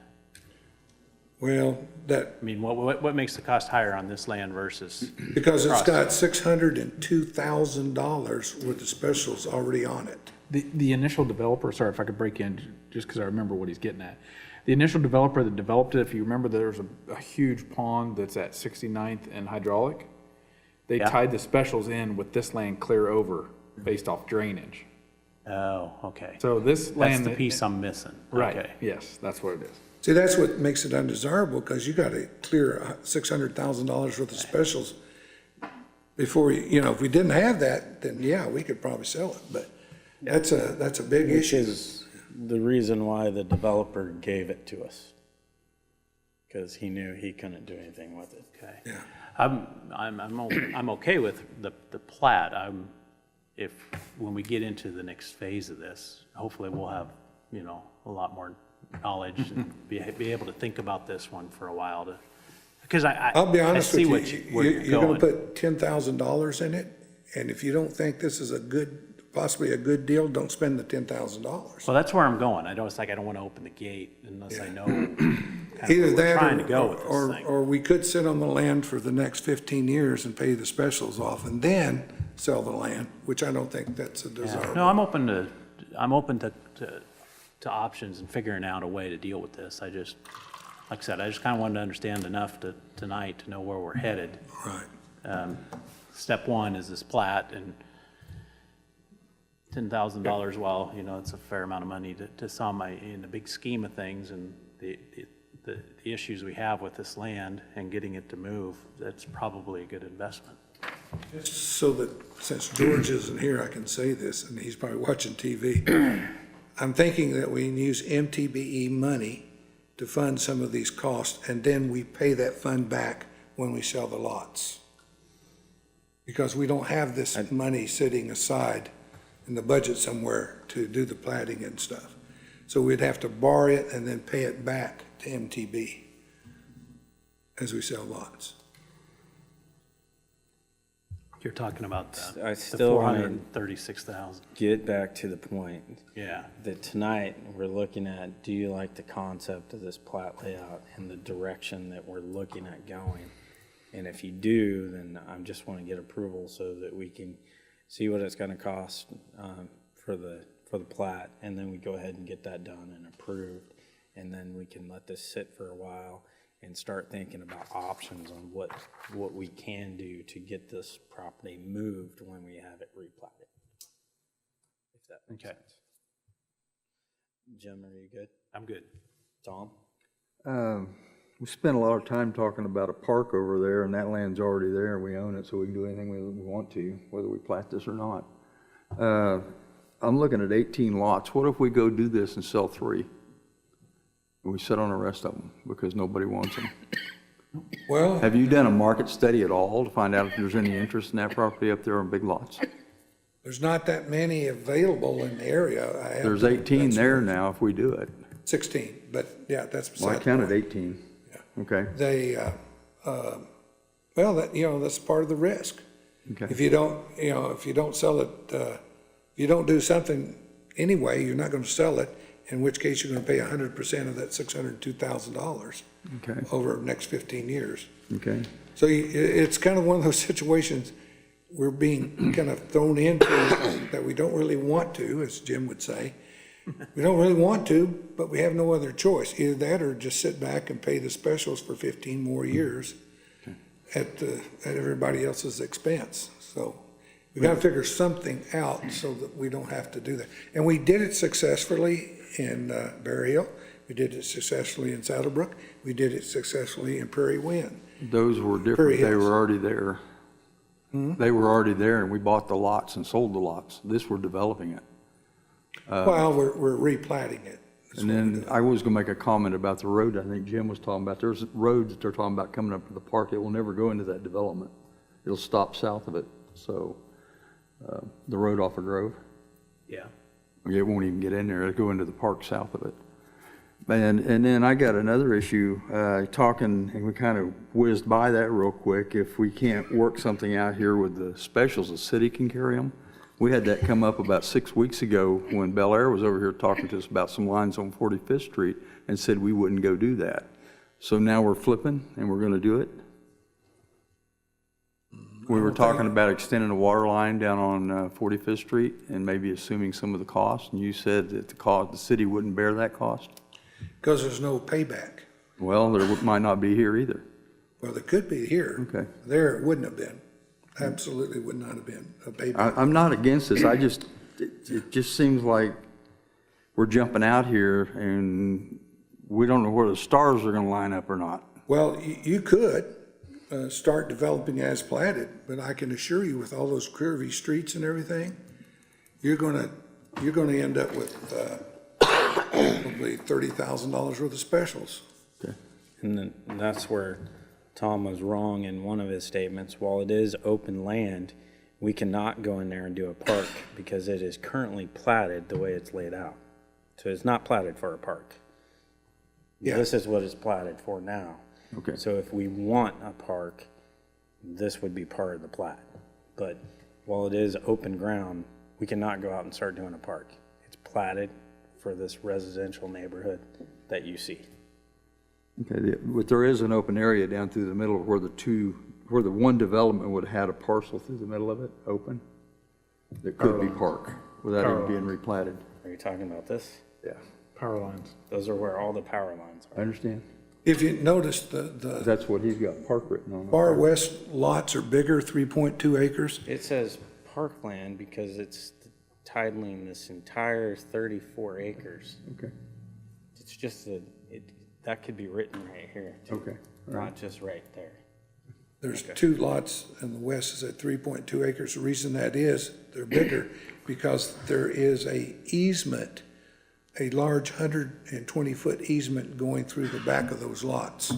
Well, that, I mean, what makes the cost higher on this land versus, because it's Across. got $602,000 worth of specials already on it. The initial developer, sorry if I could break in, just because I remember what he's getting at. The initial developer that developed it, if you remember, there's a huge pond that's at 69th and Hydraulic. They Yeah. tied the specials in with this land clear over based off drainage. oh, okay. So this That's land. the piece I'm missing. Right, Okay. yes, that's what it is. See, that's what makes it undesirable, because you got to clear $600,000 worth of specials before, if we didn't have that, then yeah, we could probably sell it, but that's a big Which issue. is the reason why the developer gave it to us. Because he knew he couldn't do anything with it. Okay. Yeah. I'm okay with the plat. When we get into the next phase of this, hopefully we'll have, a lot more knowledge and be able to think about this one for a while because I'll be honest I see with you, where you're you're gonna going. put $10,000 in it, and if you don't think this is possibly a good deal, don't spend the $10,000. Well, that's where I'm going. I don't want to open the gate unless I know kind of Either where we're that, trying to go with this or thing. we could sit on the land for the next 15 years and pay the specials off, and then sell the land, which I don't think that's a desirable. No, I'm open to options and figuring out a way to deal with this. Like I said, I just kind of wanted to understand enough tonight to know where we're headed. Right. Step one is this plat, and $10,000, while, it's a fair amount of money to some, in the big scheme of things, and the issues we have with this land and getting it to move, that's probably a good investment. So that, since George isn't here, I can say this, and he's probably watching TV. I'm thinking that we can use MTBE money to fund some of these costs, and then we pay that fund back when we sell the lots. Because we don't have this money sitting aside in the budget somewhere to do the platting and stuff. So we'd have to borrow it and then pay it back to MTB as we sell lots. You're talking about I the still wanna 436,000. get back to the point Yeah. that tonight we're looking at, do you like the concept of this plat layout and the direction that we're looking at going? And if you do, then I just want to get approval so that we can see what it's going to cost for the plat, and then we go ahead and get that done and approved, and then we can let this sit for a while and start thinking about options on what we can do to get this property moved when we have it replatted. If that makes Okay. sense. Jim, are you good? I'm good. Tom? We spent a lot of time talking about a park over there, and that land's already there, we own it, so we can do anything we want to, whether we plat this or not. I'm looking at 18 lots. What if we go do this and sell 3? And we sit on the rest of them because nobody wants them? Well, Have you done a market study at all to find out if there's any interest in that property up there on big lots? there's not that many available in the area. There's 18 there now if we do it. 16, but yeah, that's beside Well, I the counted point. 18. Okay, They, well, that's part of the risk. okay. If you don't sell it, if you don't do something anyway, you're not gonna sell it, in which case you're gonna pay 100% of that $602,000 Okay, over the next 15 years. okay. So it's kind of one of those situations we're being kind of thrown into that we don't really want to, as Jim would say. We don't really want to, but we have no other choice. Either that or just sit back and pay the specials for 15 more years at everybody else's expense. So we got to figure something out so that we don't have to do that. And we did it successfully in Bear Hill. We did it successfully in Saddlebrook. We did it successfully in Prairie Wind. Those were Prairie different, they Hills. were already there. They were already there, and we bought the lots and sold the lots. This, we're developing it. Well, we're replatting it. That's And what we're then doing. I was gonna make a comment about the road I think Jim was talking about. There's roads that they're talking about coming up to the park. It will never go into that development. It'll stop south of it, so, the road off of Grove. Yeah. It won't even get in there, it'll go into the park south of it. And then I got another issue, talking, and we kind of whizzed by that real quick. If we can't work something out here with the specials, the city can carry them. We had that come up about 6 weeks ago when Bel Air was over here talking to us about some lines on 45th Street and said we wouldn't go do that. So now we're flipping and we're gonna do it? We were talking about extending a water line down on 45th Street and maybe assuming some of the cost, and you said that the city wouldn't bear that cost? Because there's no payback. Well, there might not be here either. Well, there could be here. Okay. There, it wouldn't have been. Absolutely would not have been a payback. I'm not against this, it just seems like we're jumping out here and we don't know where the stars are gonna line up or not. Well, you could start developing as platted, but I can assure you with all those curvy streets and everything, you're gonna end up with probably $30,000 worth of specials. And then that's where Tom was wrong in one of his statements. While it is open land, we cannot go in there and do a park because it is currently platted the way it's laid out. So it's not platted for a park. Yeah. This is what it's platted for now. Okay. So if we want a park, this would be part of the plat. But while it is open ground, we cannot go out and start doing a park. It's platted for this residential neighborhood that you see. Okay, but there is an open area down through the middle where the one development would have had a parcel through the middle of it, open, that could be park, without even being replatted. Are you talking about this? Yeah. Power lines. Those are where all the power lines I are. understand. If you notice, the That's what he's got park written on. far west lots are bigger, 3.2 acres. It says parkland because it's titling this entire 34 acres. Okay, It's just that could be written right here, too, okay. All right. not just right there. There's two lots in the west is at 3.2 acres. The reason that is, they're bigger, because there is a easement, a large 120-foot easement going through the back of those lots.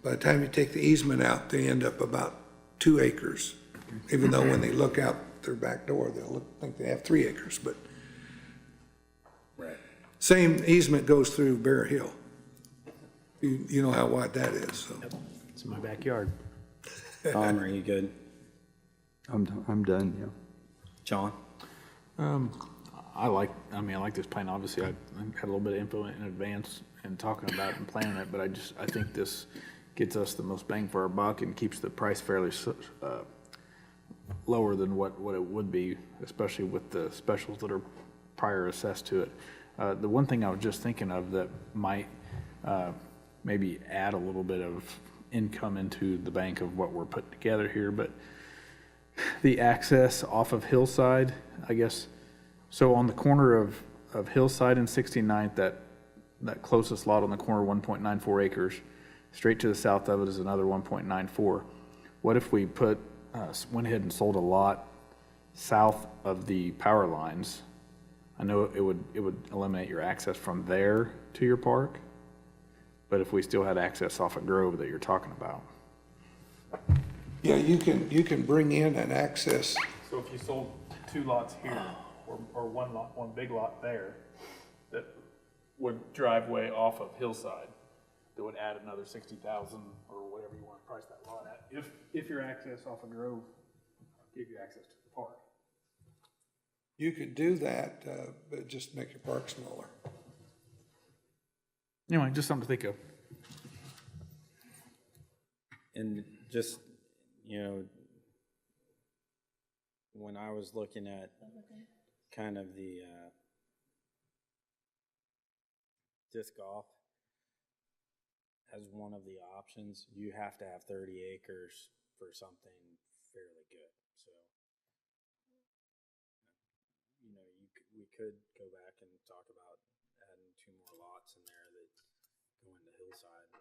By the time you take the easement out, they end up about 2 acres, even though when they look out their back door, think they have 3 acres, but Right. same easement goes through Bear Hill. You know how wide that is, so. It's in my backyard. Tom, are you good? I'm done, yeah. John? I like this plan. Obviously, I had a little bit of info in advance and talking about it and planning it, but I think this gets us the most bang for our buck and keeps the price fairly lower than what it would be, especially with the specials that are prior assessed to it. The one thing I was just thinking of that might maybe add a little bit of income into the bank of what we're putting together here, but the access off of Hillside, I guess. So on the corner of Hillside and 69th, that closest lot on the corner, 1.94 acres, straight to the south of it is another 1.94. What if we went ahead and sold a lot south of the power lines? I know it would eliminate your access from there to your park, but if we still had access off of Grove that you're talking about. Yeah, you can bring in an access. So if you sold 2 lots here, or one big lot there, that would driveway off of Hillside, that would add another 60,000 or whatever you want to price that lot at, if your access off of Grove gave you access to the park. You could do that, but just make your park smaller. Anyway, just something to think of. And just, when I was looking at kind of the disc golf as one of the options, you have to have 30 acres for something fairly good. So, we could go back and talk about adding 2 more lots in there that go into Hillside.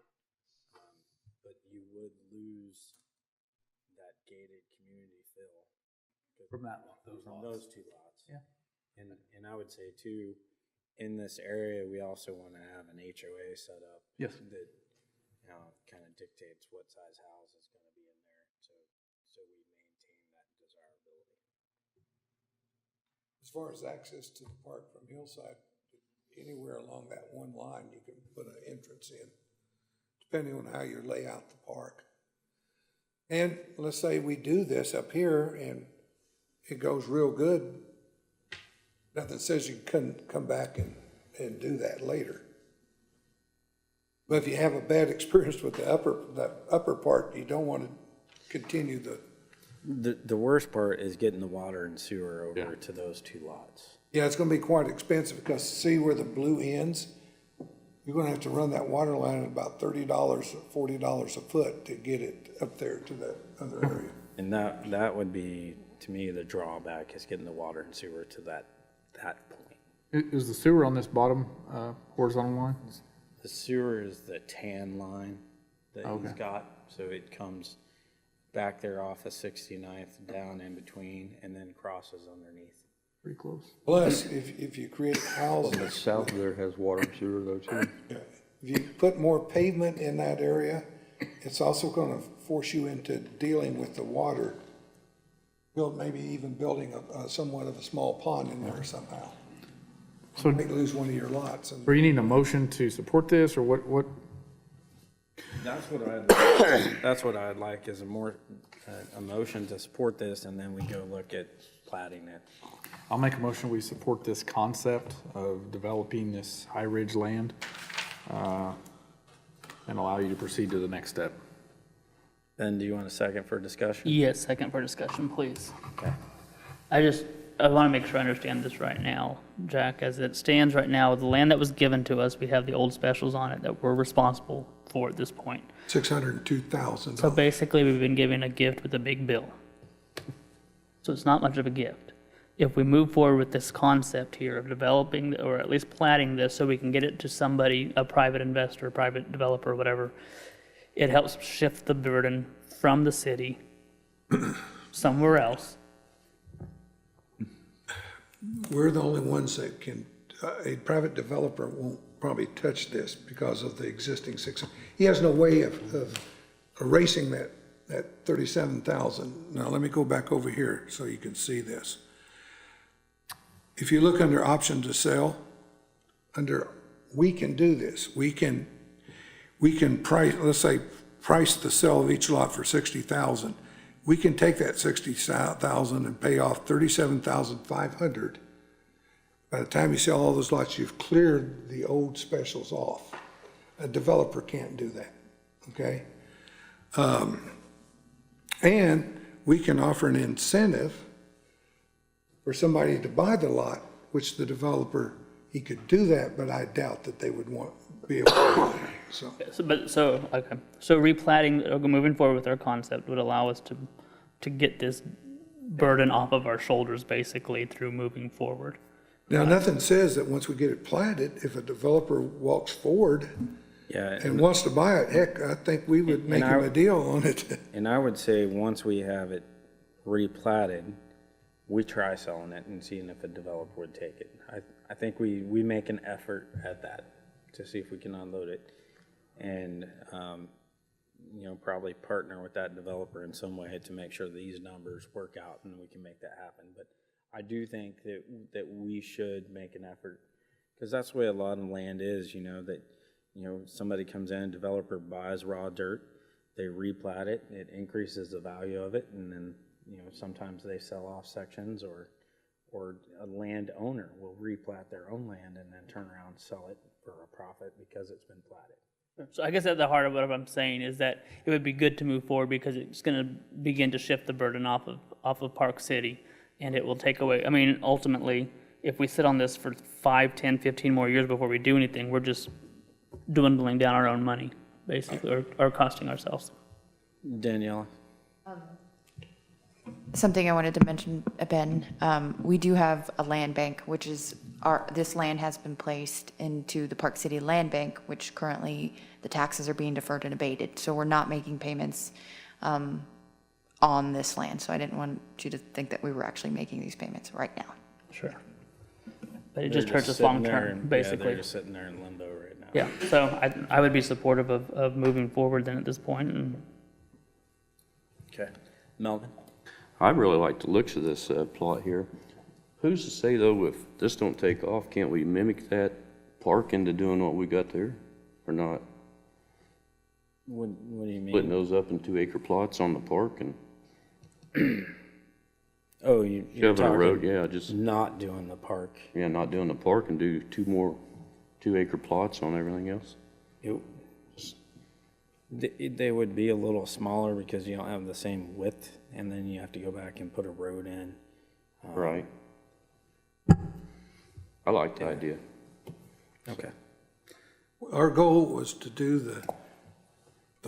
But you would lose that gated community feel. From that lot, From those 2 lots. Yeah. And I would say too, in this area, we also want to have an HOA set up. Yes. That, kind of dictates what size house is going to be in there, so we maintain that desirability. As far as access to the park from Hillside, anywhere along that one line, you can put an entrance in, depending on how you lay out the park. And let's say we do this up here, and it goes real good, nothing says you couldn't come back and do that later. But if you have a bad experience with that upper part, you don't want to continue The worst part is getting the water and sewer over to those two lots. yeah, it's gonna be quite expensive, because see where the blue ends? You're gonna have to run that water line at about $30, $40 a foot to get it up there to that other area. And that would be, to me, the drawback is getting the water and sewer to that point. Is the sewer on this bottom horizontal line? The sewer is the tan line that he's Okay. got, so it comes back there off of 69th, down in between, and then crosses underneath. Pretty close. Plus, if you create The houses, south there has water and sewer though too. if you put more pavement in that area, it's also gonna force you into dealing with the water. Maybe even building somewhat of a small pond in there somehow. So, Might lose one of your lots. And are you needing a motion to support this, or what? That's what I'd like, is a motion to support this, and then we go look at plating it. I'll make a motion, we support this concept of developing this high ridge land, and allow you to proceed to the next step. Then do you want a second for discussion? Yes, second for discussion, please. Okay. I want to make sure I understand this right now, Jack. As it stands right now, the land that was given to us, we have the old specials on it that we're responsible for at this point. $602,000. So basically, we've been given a gift with a big bill. So it's not much of a gift. If we move forward with this concept here of developing, or at least platting this so we can get it to somebody, a private investor, private developer, whatever, it helps shift the burden from the city somewhere else. We're the only ones that can, a private developer won't probably touch this because of the existing he has no way of erasing that 37,000. Now, let me go back over here so you can see this. If you look under option to sell, we can do this. We can price, let's say, price the sale of each lot for 60,000. We can take that 60,000 and pay off 37,500. By the time you sell all those lots, you've cleared the old specials off. A developer can't do that, okay? And we can offer an incentive for somebody to buy the lot, which the developer, he could do that, but I doubt that they would be able to do that, so. So replatting, or moving forward with our concept would allow us to get this burden off of our shoulders, basically, through moving forward. Now, nothing says that once we get it platted, if a developer walks forward Yeah, and wants to buy it, heck, I think we would make him a deal on it. and I would say, once we have it replatted, we try selling it and seeing if a developer would take it. I think we make an effort at that to see if we can unload it, and probably partner with that developer in some way to make sure these numbers work out and we can make that happen. But I do think that we should make an effort, because that's the way a lot of land is. Somebody comes in, developer buys raw dirt, they replat it, it increases the value of it, and then sometimes they sell off sections, or a landowner will replat their own land and then turn around and sell it for a profit because it's been platted. So I guess at the heart of what I'm saying is that it would be good to move forward, because it's going to begin to shift the burden off of Park City, and it will take away, ultimately, if we sit on this for 5, 10, 15 more years before we do anything, we're just dwindling down our own money, basically, or costing ourselves. Daniela? Something I wanted to mention, Ben, we do have a land bank, which is this land has been placed into the Park City Land Bank, which currently the taxes are being deferred and abated. So we're not making payments on this land. So I didn't want you to think that we were actually making these payments right now. Sure. But it just hurts us long term, Yeah, basically. they're just sitting there in limbo right now. Yeah, so I would be supportive of moving forward then at this point, and Okay. Melvin? I really like the looks of this plot here. Who's to say, though, if this don't take off, can't we mimic that park into doing what we got there, or not? What do you mean? Splitting those up in 2-acre plots on the park, and Oh, you're Shoving a road, talking yeah, just, not doing the park. yeah, not doing the park and do 2-acre plots on everything else. It- They would be a little smaller because you don't have the same width, and then you have to go back and put a road in. Right. I like the idea. Okay. Our goal was to do the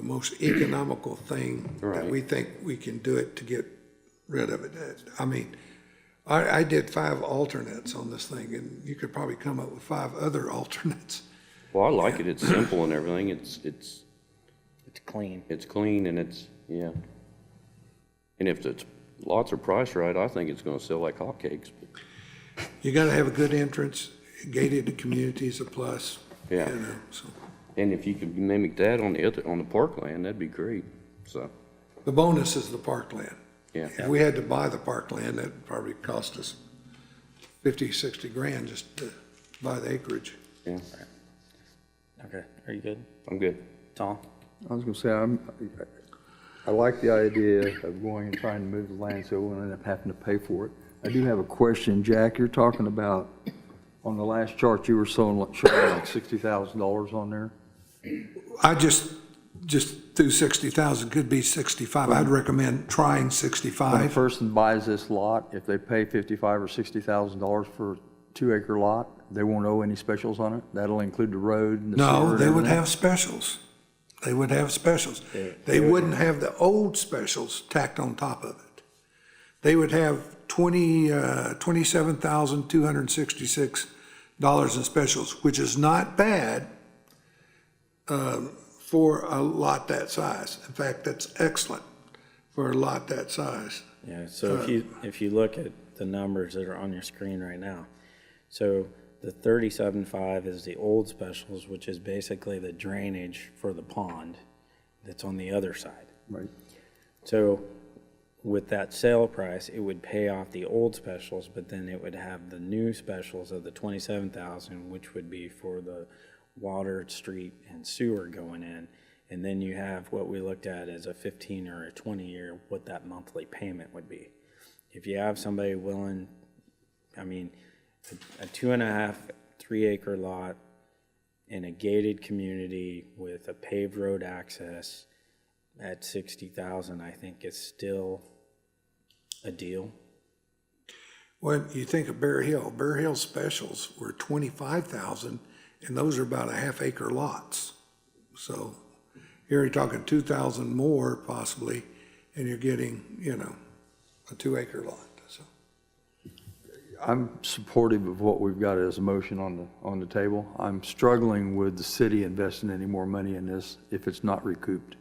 most economical thing that Right. we think we can do it to get rid of it. I mean, I did 5 alternates on this thing, and you could probably come up with 5 other alternates. Well, I like it. It's simple and everything. It's It's clean. clean and it's, yeah. And if the lots are priced right, I think it's gonna sell like hotcakes. You gotta have a good entrance, gated community is a plus. Yeah. You know, so. And if you could mimic that on the parkland, that'd be great, so, The bonus is the parkland. yeah. If we had to buy the parkland, that'd probably cost us 50, 60 grand just to buy the acreage. Yeah, Okay, are you good? I'm good. Tom? I was gonna say, I like the idea of going and trying to move the land so we won't end up having to pay for it. I do have a question, Jack. You're talking about, on the last chart, you were showing like $60,000 on there? I just threw 60,000, could be 65. I'd recommend trying When a 65. person buys this lot, if they pay $55,000 or $60,000 for a 2-acre lot, they won't owe any specials on it? That'll include the road and the sewer No, and they would everything? have specials. They would have specials. They wouldn't have the old specials tacked on top of it. They would have $27,266 in specials, which is not bad for a lot that size. In fact, that's excellent for a lot that size. Yeah, so if you look at the numbers that are on your screen right now, so the 37.5 is the old specials, which is basically the drainage for the pond that's on the other side. Right. So with that sale price, it would pay off the old specials, but then it would have the new specials of the 27,000, which would be for the water, street, and sewer going in. And then you have what we looked at as a 15 or a 20-year, what that monthly payment would be. If you have somebody willing, I mean, a 2.5, 3-acre lot in a gated community with a paved road access at 60,000, I think is still a deal. When you think of Bear Hill specials were 25,000, and those are about a half-acre lots. So here you're talking 2,000 more possibly, and you're getting, a 2-acre lot, so. I'm supportive of what we've got as a motion on the table. I'm struggling with the city investing any more money in this if it's not recouped.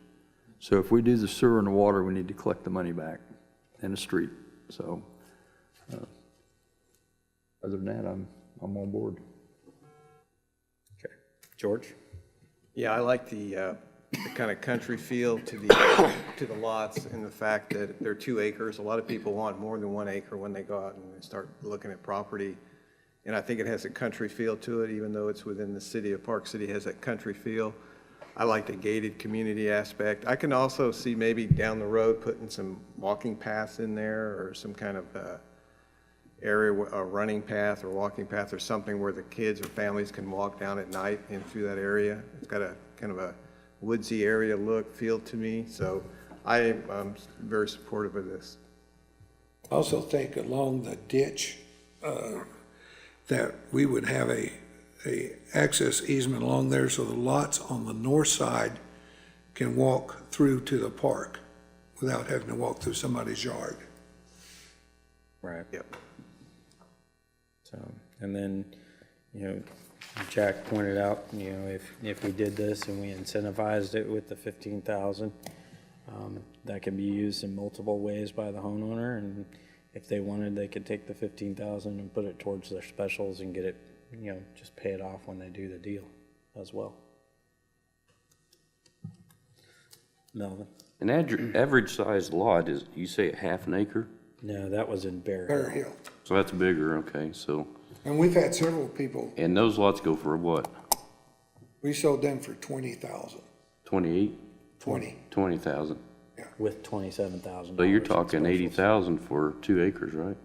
So if we do the sewer and the water, we need to collect the money back and the street. So, other than that, I'm on board. Okay. George? Yeah, I like the kind of country feel to the lots and the fact that they're 2 acres. A lot of people want more than 1 acre when they go out and they start looking at property. And I think it has a country feel to it, even though it's within the city of Park City, it has that country feel. I like the gated community aspect. I can also see maybe down the road putting some walking paths in there or some kind of area, a running path or walking path or something where the kids or families can walk down at night and through that area. It's got a kind of a woodsy area look, feel to me. So I'm very supportive of this. I also think along the ditch, that we would have a access easement along there so the lots on the north side can walk through to the park without having to walk through somebody's yard. Right. Yep. So, and then, Jack pointed out, if we did this and we incentivized it with the 15,000, that can be used in multiple ways by the homeowner, and if they wanted, they could take the 15,000 and put it towards their specials and get it, just pay it off when they do the deal as well. Melvin? An average sized lot is, you say a half an acre? No, that was in Bear Bear Hill. Hill. So that's bigger, okay, so, And we've had several people, and those lots go for what? we sold them for 20,000, 28? 20. 20,000. with $27,000. So you're talking 80,000 for 2 acres, right?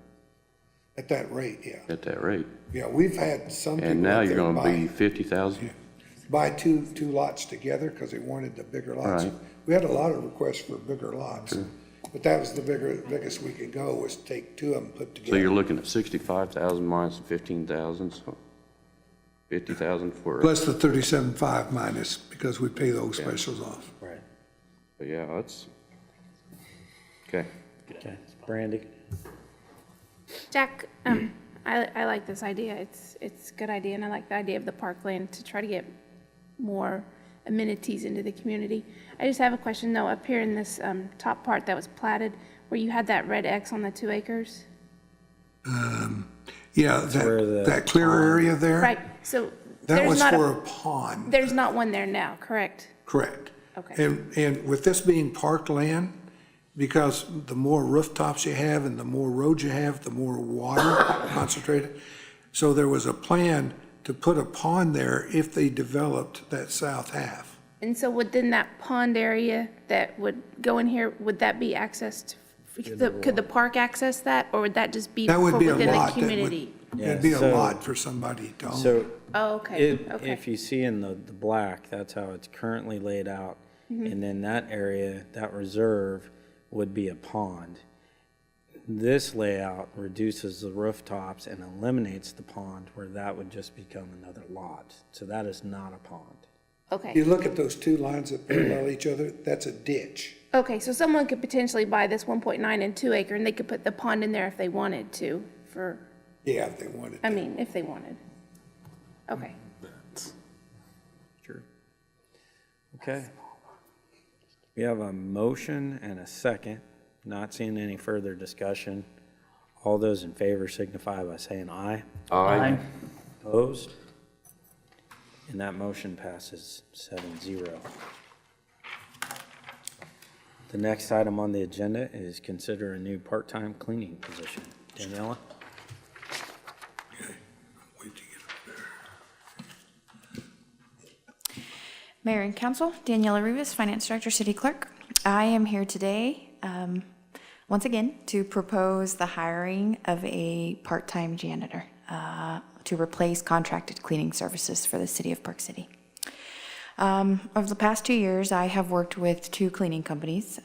At that rate, yeah. At that rate. Yeah, we've had some people And now out you're there gonna be buy, 50,000? buy two lots together because they wanted the bigger lots. Right. We had a lot of requests for bigger lots, but that was the biggest we could go, was take two of them put So together. you're looking at 65,000 minus 15,000, so 50,000 for, Plus the 37.5 minus, because we pay those specials off. Right. but yeah, that's, okay. Okay. Brandy? Jack, I like this idea. It's a good idea, and I like the idea of the parkland to try to get more amenities into the community. I just have a question though, up here in this top part that was platted, where you had that red X on the 2 acres? Yeah, where the that clear area there, Right, so that there's was not for a, a pond, there's not one there now, correct? correct. Okay. And with this being parkland, because the more rooftops you have and the more roads you have, the more water concentrated. So there was a plan to put a pond there if they developed that south half. And so within that pond area that would go in here, would that be accessed? Could the park access that, or would that just be That for would be a within the lot. That would, community? it'd be a so- lot for somebody to own. So Oh, okay, if okay. you see in the black, that's how it's currently laid out. Mm-hmm. And then that area, that reserve would be a pond. This layout reduces the rooftops and eliminates the pond, where that would just become another lot. So that is not a pond. You Okay, look at those two lines that parallel each other, that's a ditch. okay, so someone could potentially buy this 1.9 and 2 acre, and they could put the pond in there if they wanted to, Yeah, if they wanted. if they wanted. Okay. Sure. Okay. We have a motion and a second. Not seeing any further discussion. All those in favor signify by saying aye. Aye. Opposed? And that motion passes 7-0. The next item on the agenda is consider a new part-time cleaning position. Daniela? Wait to get up there. Mayor and Council, Daniela Rivas, Finance Director, City Clerk. I am here today, once again, to propose the hiring of a part-time janitor to replace contracted cleaning services for the City of Park City. Over the past 2 years, I have worked with 2 cleaning companies.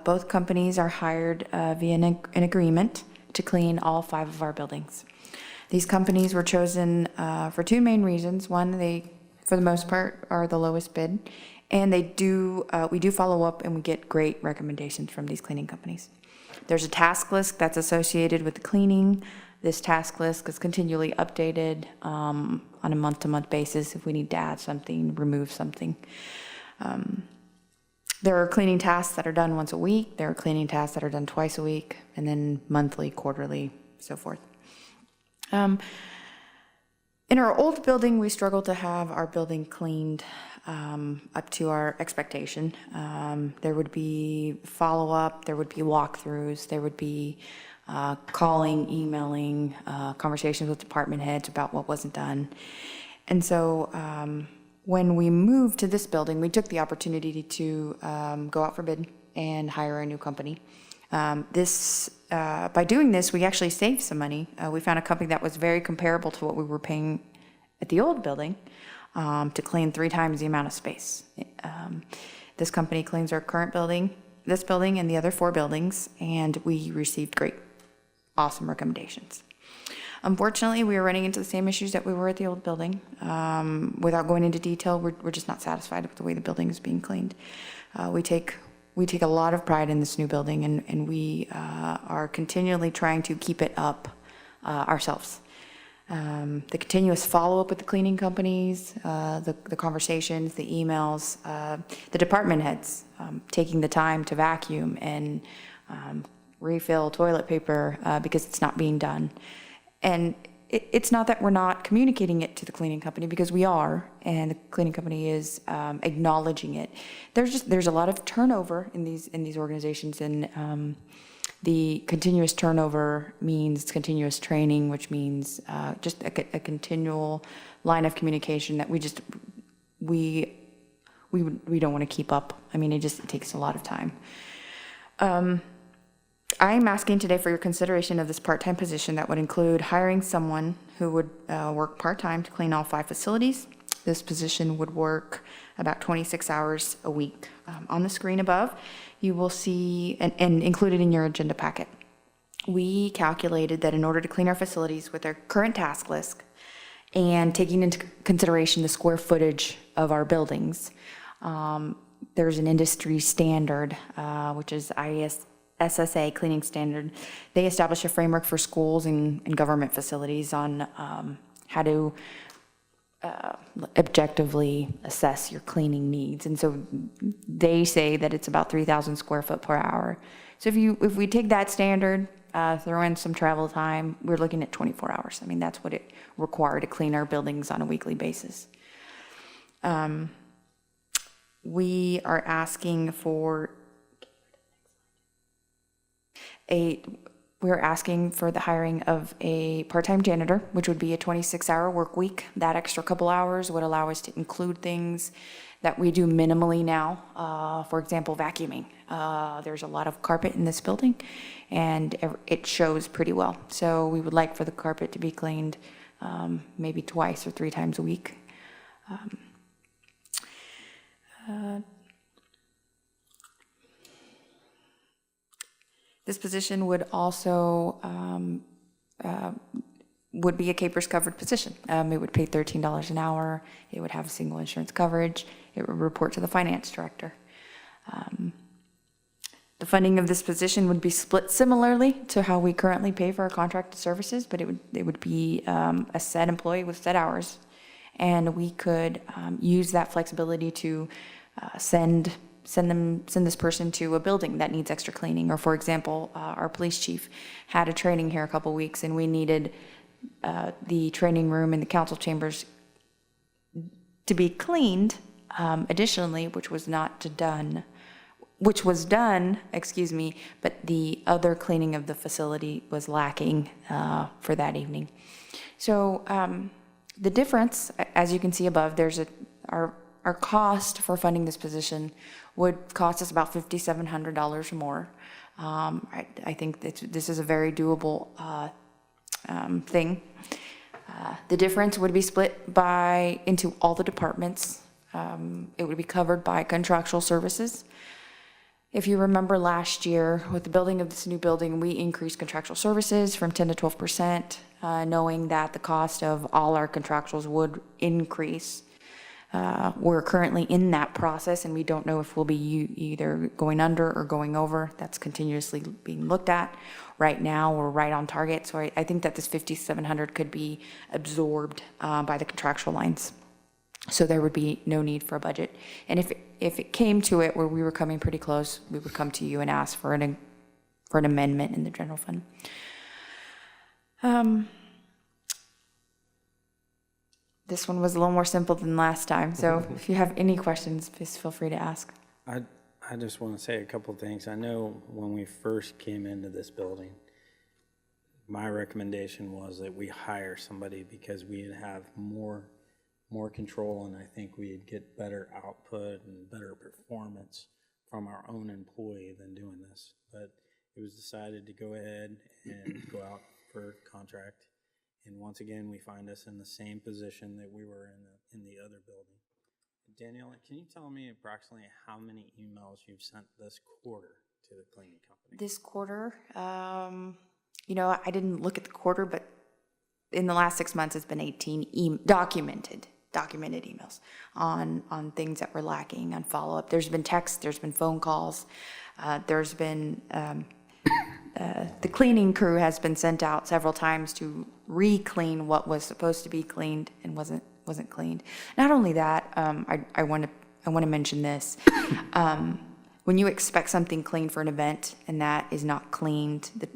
Both companies are hired via an agreement to clean all 5 of our buildings. These companies were chosen for 2 main reasons. One, they, for the most part, are the lowest bid, and we do follow up and we get great recommendations from these cleaning companies. There's a task list that's associated with the cleaning. This task list is continually updated on a month-to-month basis if we need to add something, remove something. There are cleaning tasks that are done once a week. There are cleaning tasks that are done twice a week, and then monthly, quarterly, so forth. In our old building, we struggled to have our building cleaned up to our expectation. There would be follow-up, there would be walkthroughs, there would be calling, emailing, conversations with department heads about what wasn't done. And so when we moved to this building, we took the opportunity to go out for bid and hire a new company. By doing this, we actually saved some money. We found a company that was very comparable to what we were paying at the old building to clean 3 times the amount of space. This company cleans our current building, this building, and the other 4 buildings, and we received great, awesome recommendations. Unfortunately, we were running into the same issues that we were at the old building. Without going into detail, we're just not satisfied with the way the building is being cleaned. We take a lot of pride in this new building, and we are continually trying to keep it up ourselves. The continuous follow-up with the cleaning companies, the conversations, the emails, the department heads taking the time to vacuum and refill toilet paper because it's not being done. And it's not that we're not communicating it to the cleaning company, because we are, and the cleaning company is acknowledging it. There's a lot of turnover in these organizations, and the continuous turnover means continuous training, which means just a continual line of communication that we don't want to keep up. I mean, it takes a lot of time. I'm asking today for your consideration of this part-time position that would include hiring someone who would work part-time to clean all 5 facilities. This position would work about 26 hours a week. On the screen above, you will see, and included in your agenda packet, we calculated that in order to clean our facilities with our current task list and taking into consideration the square footage of our buildings, there's an industry standard, which is ISSA cleaning standard. They establish a framework for schools and government facilities on how to objectively assess your cleaning needs. And so they say that it's about 3,000 square foot per hour. So if we take that standard, throw in some travel time, we're looking at 24 hours. I mean, that's what it required to clean our buildings on a weekly basis. We are asking for we're asking for the hiring of a part-time janitor, which would be a 26-hour work week. That extra couple hours would allow us to include things that we do minimally now. For example, vacuuming. There's a lot of carpet in this building, and it shows pretty well. So we would like for the carpet to be cleaned maybe 2 or 3 times a week. This position would also would be a CAPERS covered position. It would pay $13 an hour. It would have single insurance coverage. It would report to the finance director. The funding of this position would be split similarly to how we currently pay for our contracted services, but it would be a set employee with set hours, and we could use that flexibility to send this person to a building that needs extra cleaning. Or for example, our police chief had a training here a couple weeks, and we needed the training room and the council chambers to be cleaned additionally, which was done, but the other cleaning of the facility was lacking for that evening. So the difference, as you can see above, our cost for funding this position would cost us about $5,700 more. I think that this is a very doable thing. The difference would be split into all the departments. It would be covered by contractual services. If you remember last year, with the building of this new building, we increased contractual services from 10 to 12%, knowing that the cost of all our contractuals would increase. We're currently in that process, and we don't know if we'll be either going under or going over. That's continuously being looked at. Right now, we're right on target, so I think that this $5,700 could be absorbed by the contractual lines. So there would be no need for a budget. And if it came to it where we were coming pretty close, we would come to you and ask for an amendment in the general fund. This one was a little more simple than last time, so if you have any questions, please feel free to ask. I just want to say a couple of things. I know when we first came into this building, my recommendation was that we hire somebody because we'd have more control, and I think we'd get better output and better performance from our own employee than doing this. But it was decided to go ahead and go out for contract. And once again, we find us in the same position that we were in the other building. Danielle, can you tell me approximately how many emails you've sent this quarter to the cleaning company? This quarter, I didn't look at the quarter, but in the last 6 months, it's been 18 documented emails on things that were lacking, on follow-up. There's been texts, there's been phone calls, there's been the cleaning crew has been sent out several times to re-clean what was supposed to be cleaned and wasn't cleaned. Not only that, I want to mention this. When you expect something clean for an event and that is not cleaned, the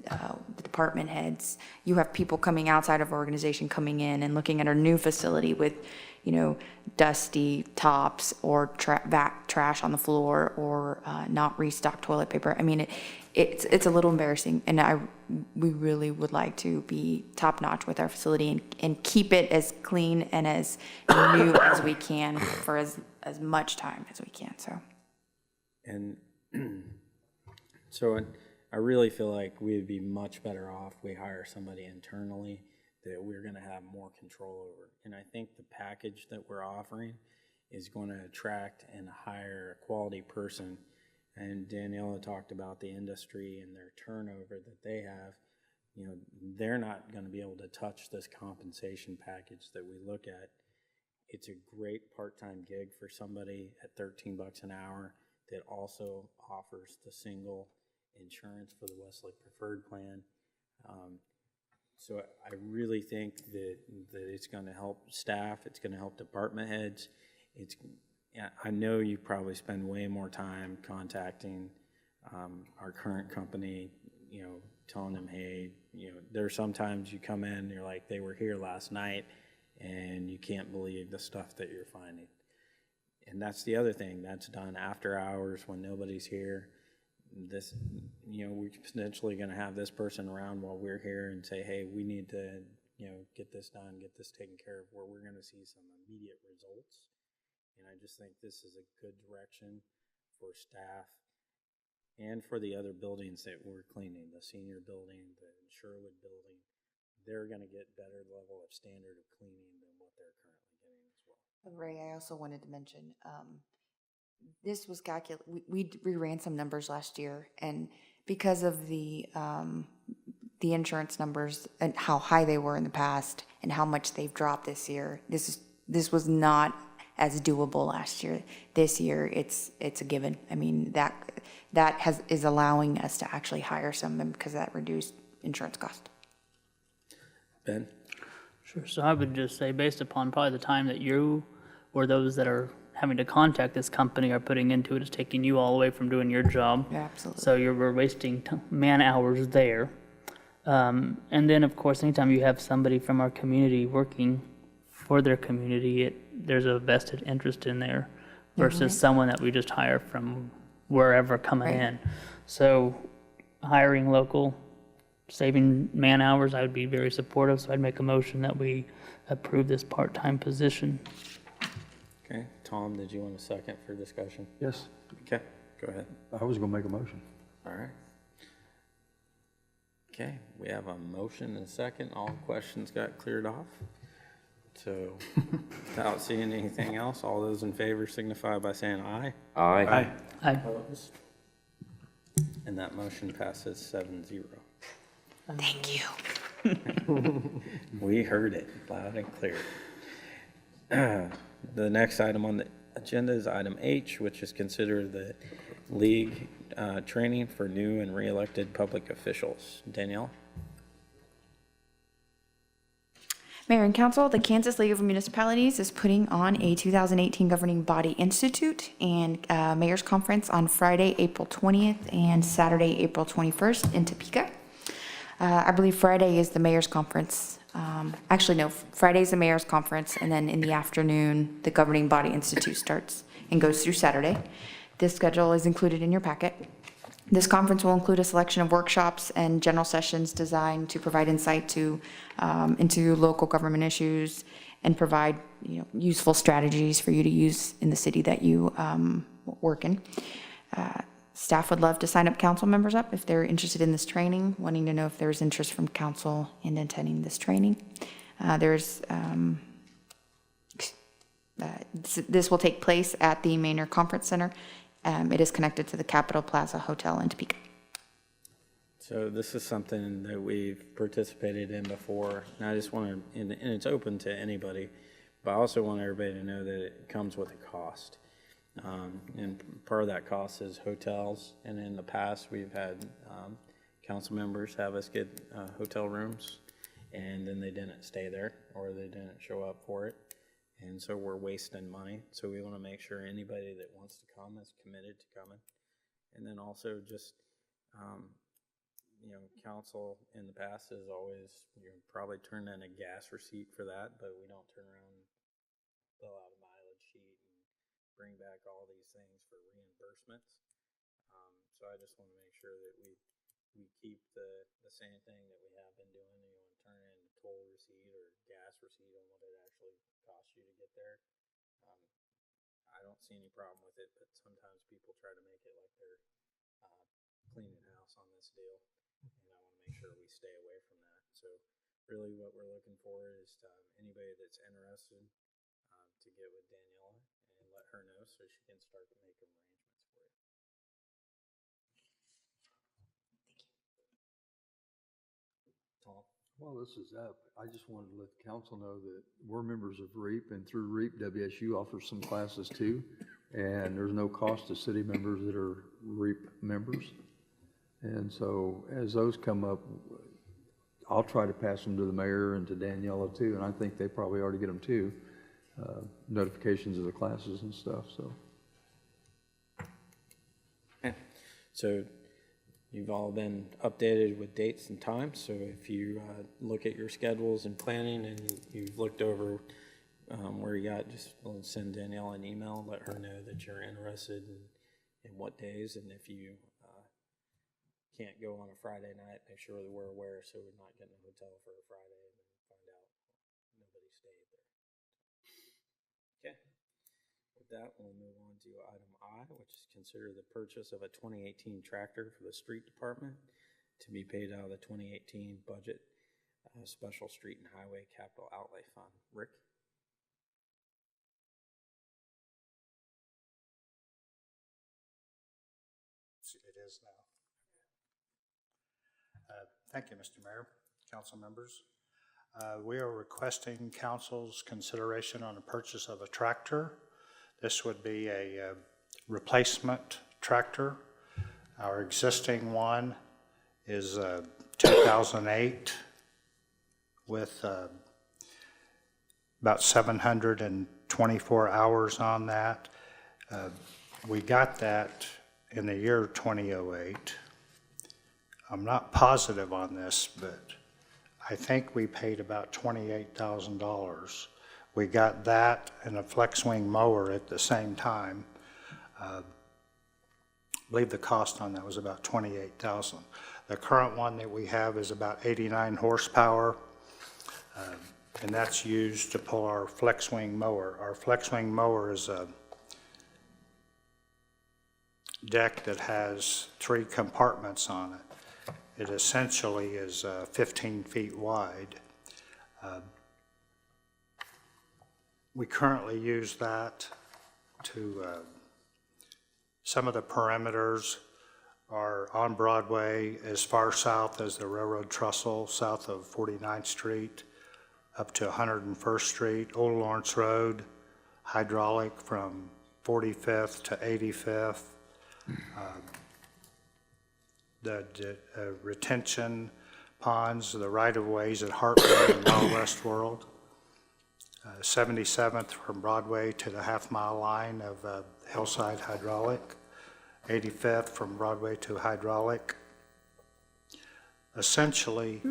department heads, you have people coming outside of our organization coming in and looking at our new facility with, dusty tops or trash on the floor or not restocked toilet paper. I mean, it's a little embarrassing, and we really would like to be top notch with our facility and keep it as clean and as new as we can for as much time as we can. So. And So I really feel like we'd be much better off, we hire somebody internally that we're gonna have more control over. And I think the package that we're offering is gonna attract and hire a quality person. And Daniela talked about the industry and their turnover that they have. You know, they're not gonna be able to touch this compensation package that we look at. It's a great part-time gig for somebody at $13 an hour that also offers the single insurance for the Westlake Preferred Plan. So I really think that it's going to help staff, it's going to help department heads. I know you probably spend way more time contacting our current company, you know, telling them, hey, you know, there's sometimes you come in, you're like, they were here last night, and you can't believe the stuff that you're finding. And that's the other thing, that's done after hours when nobody's here. This, you know, we're potentially going to have this person around while we're here and say, hey, we need to, you know, get this done, get this taken care of, where we're going to see some immediate results. And I just think this is a good direction for staff and for the other buildings that we're cleaning, the senior building, the Sherwood building. They're going to get better level of standard of cleaning than what they're currently getting as well. Ray, I also wanted to mention, this was calculated, we ran some numbers last year, and because of the insurance numbers and how high they were in the past and how much they've dropped this year, this was not as doable last year. This year, it's a given. I mean, that is allowing us to actually hire someone because of that reduced insurance cost. Ben? Sure. So I would just say, based upon probably the time that you or those that are having to contact this company are putting into it, is taking you all away from doing your job. Yeah, absolutely. So we're wasting man hours there. And then, of course, anytime you have somebody from our community working for their community, there's a vested interest in there versus someone that we just hire from wherever coming Right. in. So hiring local, saving man hours, I would be very supportive. So I'd make a motion that we approve this part-time position. Okay, Tom, did you want a second for discussion? Yes, Okay, go ahead. I was gonna make a motion. All right. Okay, we have a motion and a second. All questions got cleared off. So without seeing anything else, all those in favor signify by saying aye. Aye. Aye. Opposed? And that motion passes 7-0. Thank you. We heard it loud and clear. The next item on the agenda is item H, which is considered the league training for new and re-elected public officials. Danielle? Mayor and Council, the Kansas League of Municipalities is putting on a 2018 Governing Body Institute and Mayor's Conference on Friday, April 20th and Saturday, April 21st in Topeka. I believe Friday is the Mayor's Conference. Actually, no, Friday's the Mayor's Conference, and then in the afternoon, the Governing Body Institute starts and goes through Saturday. This schedule is included in your packet. This conference will include a selection of workshops and general sessions designed to provide insight into local government issues and provide, useful strategies for you to use in the city that you work in. Staff would love to sign up council members up if they're interested in this training, wanting to know if there's interest from council in attending this training. This will take place at the Maynard Conference Center. It is connected to the Capitol Plaza Hotel in Topeka. So this is something that we've participated in before, and I just want to, and it's open to anybody, but I also want everybody to know that it comes with a cost. And part of that cost is hotels, and in the past, we've had council members have us get hotel rooms, and then they didn't stay there, or they didn't show up for it, and so we're wasting money. So we want to make sure anybody that wants to come is committed to coming. And then also just, council in the past has always, probably turned in a gas receipt for that, but we don't turn around and fill out a mileage sheet and bring back all these things for reimbursements. So I just want to make sure that we keep the same thing that we have been doing. Turn in a toll receipt or gas receipt on what it actually costs you to get there. I don't see any problem with it, but sometimes people try to make it like they're cleaning house on this deal, and I want to make sure we stay away from that. So really what we're looking for is anybody that's interested to get with Daniela and let her know so she can start making arrangements for you. Tom? Well, this is up. I just wanted to let the council know that we're members of REAP, and through REAP, WSU offers some classes too. And there's no cost to city members that are REAP members. And so as those come up, I'll try to pass them to the mayor and to Daniela too, and I think they probably already get them too, notifications of the classes and stuff, so. Okay. So you've all been updated with dates and times, so if you look at your schedules and planning and you've looked over where you got, just send Danielle an email, let her know that you're interested in what days, and if you can't go on a Friday night, make sure that we're aware so we're not getting a hotel for a Friday and then find out nobody stayed there. Okay. With that, we'll move on to item I, which is consider the purchase of a 2018 tractor for the street department to be paid out of the 2018 budget special street and highway capital outlay fund. Rick? It is now. Thank you, Mr. Mayor, council members. We are requesting council's consideration on the purchase of a tractor. This would be a replacement tractor. Our existing one is 2008 with about 724 hours on that. We got that in the year 2008. I'm not positive on this, but I think we paid about $28,000. We got that and a flex wing mower at the same time. I believe the cost on that was about $28,000. The current one that we have is about 89 horsepower, and that's used to pull our flex wing mower. Our flex wing mower is a deck that has 3 compartments on it. It essentially is 15 feet wide. We currently use that to, some of the perimeters are on Broadway as far south as the railroad trestle, south of 49th Street, up to 101st Street, Old Lawrence Road, hydraulic from 45th to 85th. The retention ponds, the right-of-ways at Heartland and Wild West World. 77th from Broadway to the half-mile line of Hillside Hydraulic. 85th from Broadway to Hydraulic. Essentially,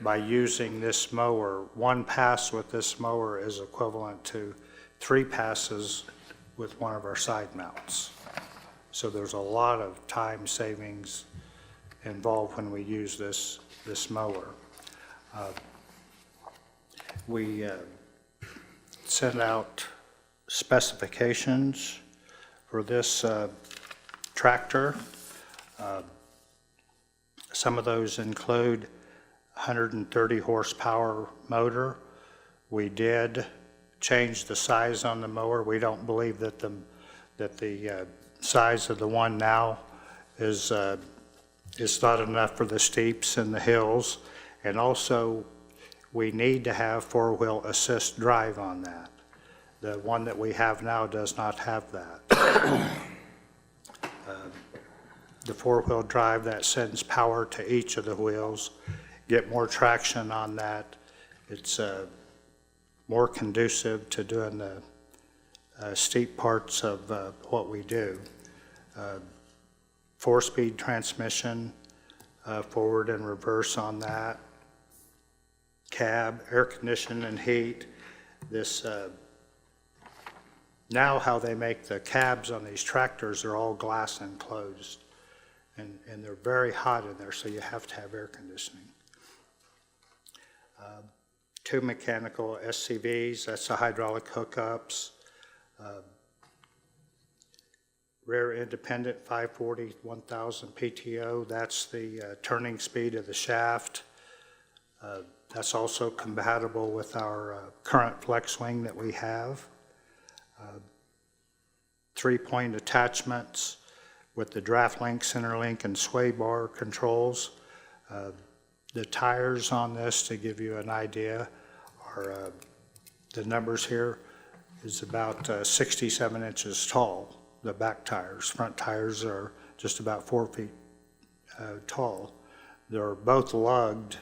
by using this mower, 1 pass with this mower is equivalent to 3 passes with one of our side mounts. So there's a lot of time savings involved when we use this mower. We sent out specifications for this tractor. Some of those include 130 horsepower motor. We did change the size on the mower. We don't believe that the size of the one now is not enough for the steeps and the hills. And also, we need to have 4-wheel assist drive on that. The one that we have now does not have that. The 4-wheel drive that sends power to each of the wheels, get more traction on that. It's more conducive to doing the steep parts of what we do. 4-speed transmission, forward and reverse on that. Cab, air conditioning and heat. This, now how they make the cabs on these tractors are all glass enclosed. And they're very hot in there, so you have to have air conditioning. 2 mechanical SCVs, that's the hydraulic hookups. rear independent 540, 1000 PTO. That's the turning speed of the shaft. That's also compatible with our current flex wing that we have. 3-point attachments with the draft link, center link, and sway bar controls. The tires on this, to give you an idea, are the numbers here is about 67 inches tall, the back tires. Front tires are just about 4 feet tall. They're both lugged,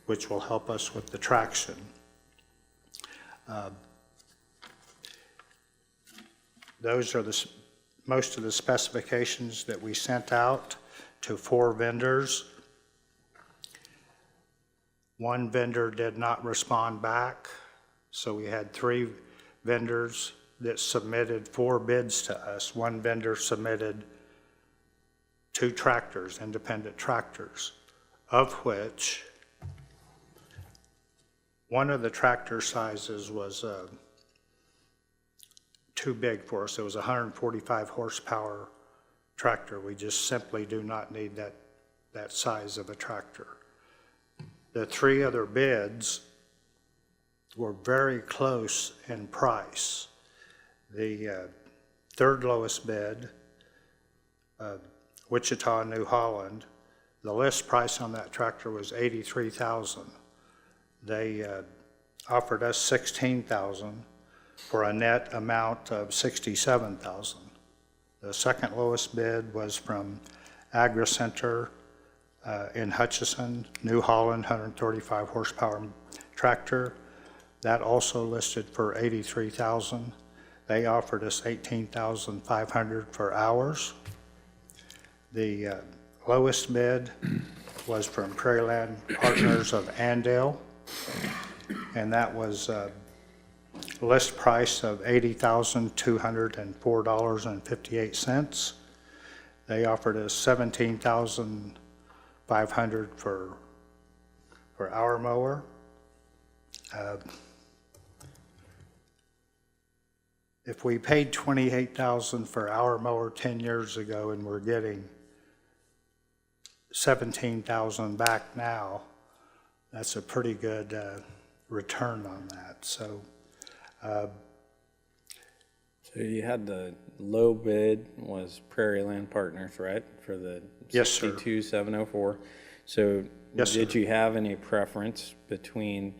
which will help us with the traction. Those are most of the specifications that we sent out to 4 vendors. One vendor did not respond back, so we had 3 vendors that submitted 4 bids to us. One vendor submitted 2 tractors, independent tractors, of which one of the tractor sizes was too big for us. It was a 145 horsepower tractor. We just simply do not need that size of a tractor. The 3 other bids were very close in price. The third lowest bid, Wichita, New Holland, the list price on that tractor was $83,000. They offered us $16,000 for a net amount of $67,000. The second lowest bid was from Agri Center in Hutchison, New Holland, 135 horsepower tractor. That also listed for $83,000. They offered us $18,500 for ours. The lowest bid was from Prairie Land Partners of Andale, and that was list price of $80,204.58. They offered us $17,500 for our mower. If we paid $28,000 for our mower 10 years ago and we're getting $17,000 back now, that's a pretty good return on that. So you had the low bid was Prairie Land Partners, right? For the Yes, sir. 62704. So Yes, did sir. you have any preference between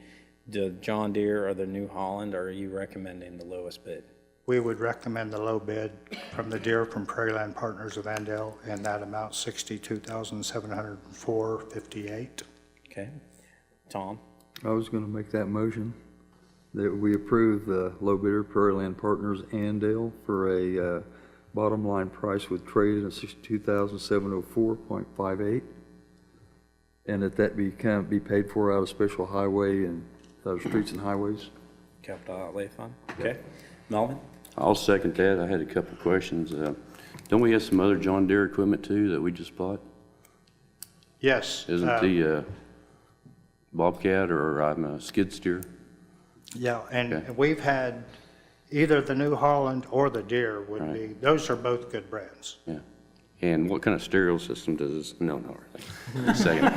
the John Deere or the New Holland, or are you recommending the lowest bid? we would recommend the low bid from the Deere from Prairie Land Partners of Andale, and that amount $62,704.58. Okay. Tom? I was gonna make that motion, that we approve the low bidder Prairie Land Partners Andale for a bottom line price with trade of $62,704.58. And that be paid for out of special highway and out of streets and highways. Capital Outlay Fund? Okay. Melvin? I'll second that. I had a couple of questions. Don't we have some other John Deere equipment too that we just bought? Yes. Isn't the Bobcat or a skid steer? Yeah, and Okay. we've had either the New Holland or the Deere would Right. be, those are both good brands. Yeah. And what kind of stereo system does this? No. Second.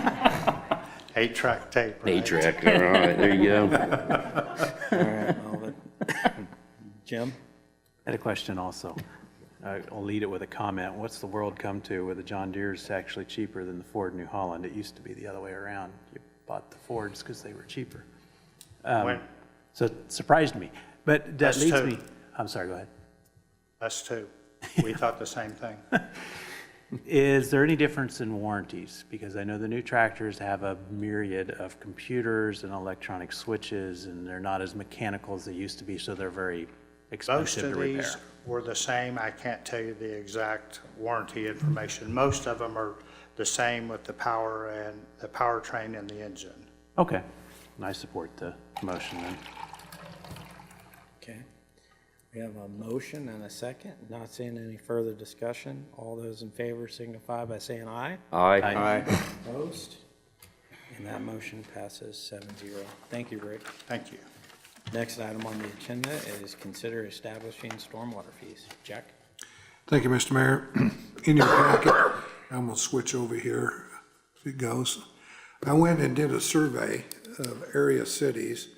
8-track tape, right? 8-track. All right, there you go. All right, Melvin. Jim? I had a question also. I'll lead it with a comment. What's the world come to where the John Deere's actually cheaper than the Ford New Holland? It used to be the other way around. You bought the Fords because they were cheaper. When- So it surprised me. But that Us leads too. me, I'm sorry, go ahead. Us too. We thought the same thing. Is there any difference in warranties? Because I know the new tractors have a myriad of computers and electronic switches, and they're not as mechanical as they used to be, so they're very Most expensive of to repair. these were the same. I can't tell you the exact warranty information. Most of them are the same with the power and the powertrain and the engine. Okay, I support the motion then. Okay. We have a motion and a second. Not seeing any further discussion. All those in favor signify by saying aye. Aye. Opposed? And that motion passes 7-0. Thank you, Rick. Thank you. Next item on the agenda is consider establishing stormwater fees. Jack? Thank you, Mr. Mayor. In your packet, I'm gonna switch over here if it goes. I went and did a survey of area cities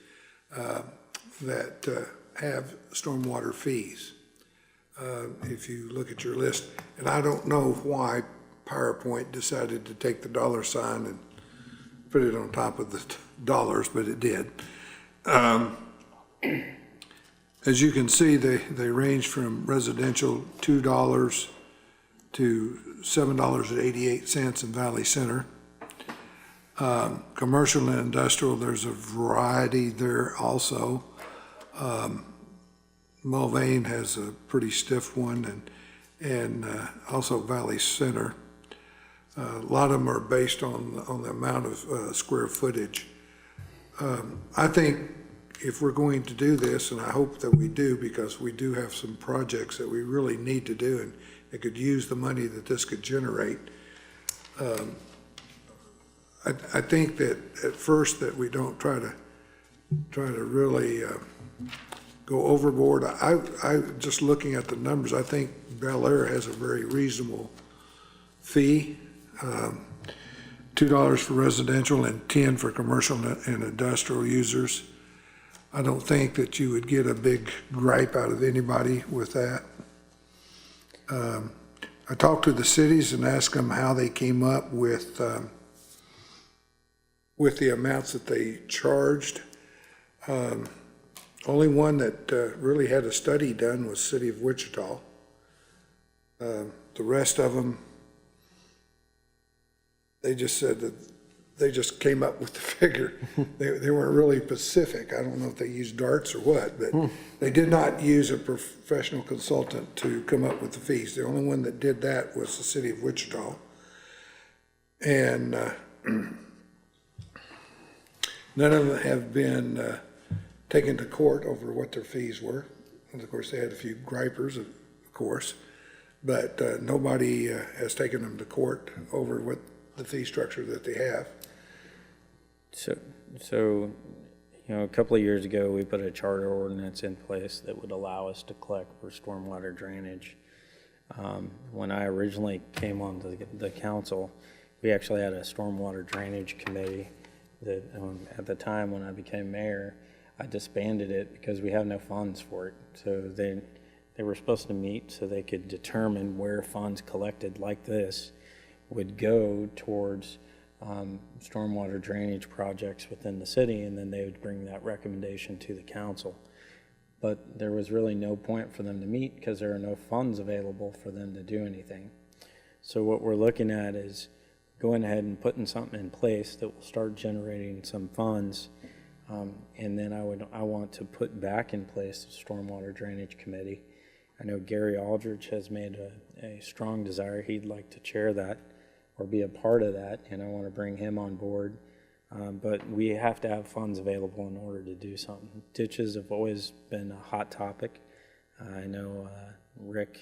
that have stormwater fees. If you look at your list, and I don't know why PowerPoint decided to take the dollar sign and put it on top of the dollars, but it did. As you can see, they range from residential $2 to $7.88 in Valley Center. Commercial and industrial, there's a variety there also. Mulvane has a pretty stiff one, and also Valley Center. A lot of them are based on the amount of square footage. I think if we're going to do this, and I hope that we do, because we do have some projects that we really need to do, and it could use the money that this could generate. I think that at first that we don't try to really go overboard. I just looking at the numbers, I think Bel Air has a very reasonable fee. $2 for residential and $10 for commercial and industrial users. I don't think that you would get a big gripe out of anybody with that. I talked to the cities and asked them how they came up with the amounts that they charged. Only one that really had a study done was City of Wichita. The rest of them, they just said that they just came up with the figure. They weren't really specific. I don't know if they used darts or what, but they did not use a professional consultant to come up with the fees. The only one that did that was the City of Wichita. And none of them have been taken to court over what their fees were. And of course, they had a few gripers, of course, but nobody has taken them to court over what the fee structure that they have. So, a couple of years ago, we put a charter ordinance in place that would allow us to collect for stormwater drainage. When I originally came on the council, we actually had a stormwater drainage committee that, at the time when I became mayor, I disbanded it because we have no funds for it. So they were supposed to meet so they could determine where funds collected like this would go towards stormwater drainage projects within the city, and then they would bring that recommendation to the council. But there was really no point for them to meet because there are no funds available for them to do anything. So what we're looking at is going ahead and putting something in place that will start generating some funds, and then I want to put back in place the stormwater drainage committee. I know Gary Aldrich has made a strong desire he'd like to chair that or be a part of that, and I want to bring him on board. But we have to have funds available in order to do something. Ditches have always been a hot topic. I know Rick,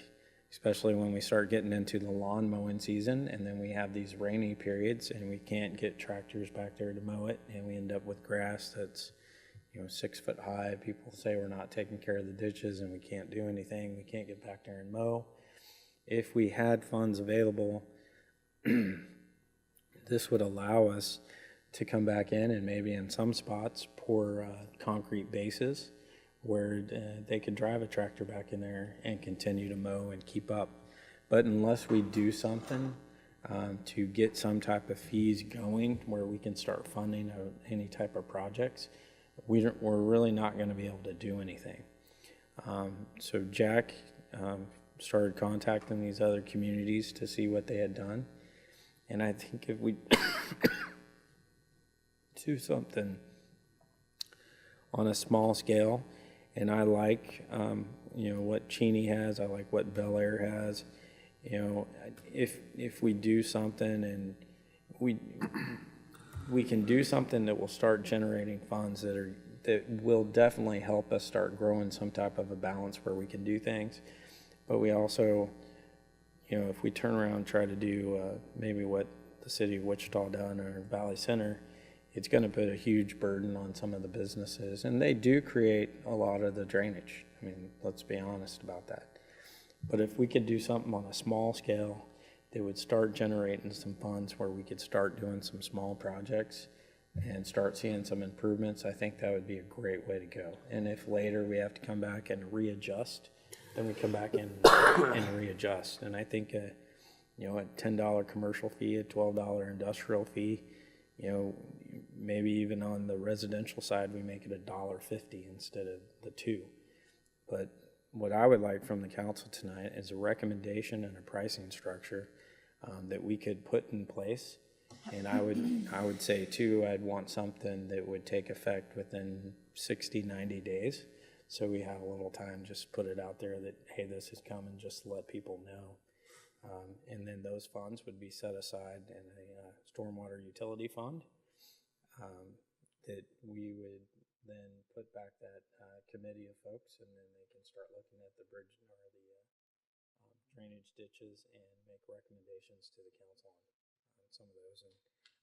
especially when we start getting into the lawn mowing season, and then we have these rainy periods and we can't get tractors back there to mow it, and we end up with grass that's 6 foot high. People say we're not taking care of the ditches and we can't do anything. We can't get back there and mow. If we had funds available, this would allow us to come back in and maybe in some spots pour concrete bases where they could drive a tractor back in there and continue to mow and keep up. But unless we do something to get some type of fees going where we can start funding any type of projects, we're really not going to be able to do anything. So Jack started contacting these other communities to see what they had done. And I think if we do something on a small scale, and I like, what Cheney has, I like what Bel Air has. If we do something and we can do something that will start generating funds that will definitely help us start growing some type of a balance where we can do things. But we also, if we turn around and try to do maybe what the City of Wichita done or Valley Center, it's going to put a huge burden on some of the businesses. And they do create a lot of the drainage. I mean, let's be honest about that. But if we could do something on a small scale that would start generating some funds where we could start doing some small projects and start seeing some improvements, I think that would be a great way to go. And if later we have to come back and readjust, then we come back and readjust. And I think, you know, a $10 commercial fee, a $12 industrial fee, you know, maybe even on the residential side, we make it $1.50 instead of the $2. But what I would like from the council tonight is a recommendation and a pricing structure that we could put in place. And I would say too, I'd want something that would take effect within 60, 90 days. So we have a little time, just put it out there that, hey, this is coming, just to let people know. And then those funds would be set aside in a stormwater utility fund that we would then put back that committee of folks, and then they can start looking at the bridge or the drainage ditches and make recommendations to the council on some of those. And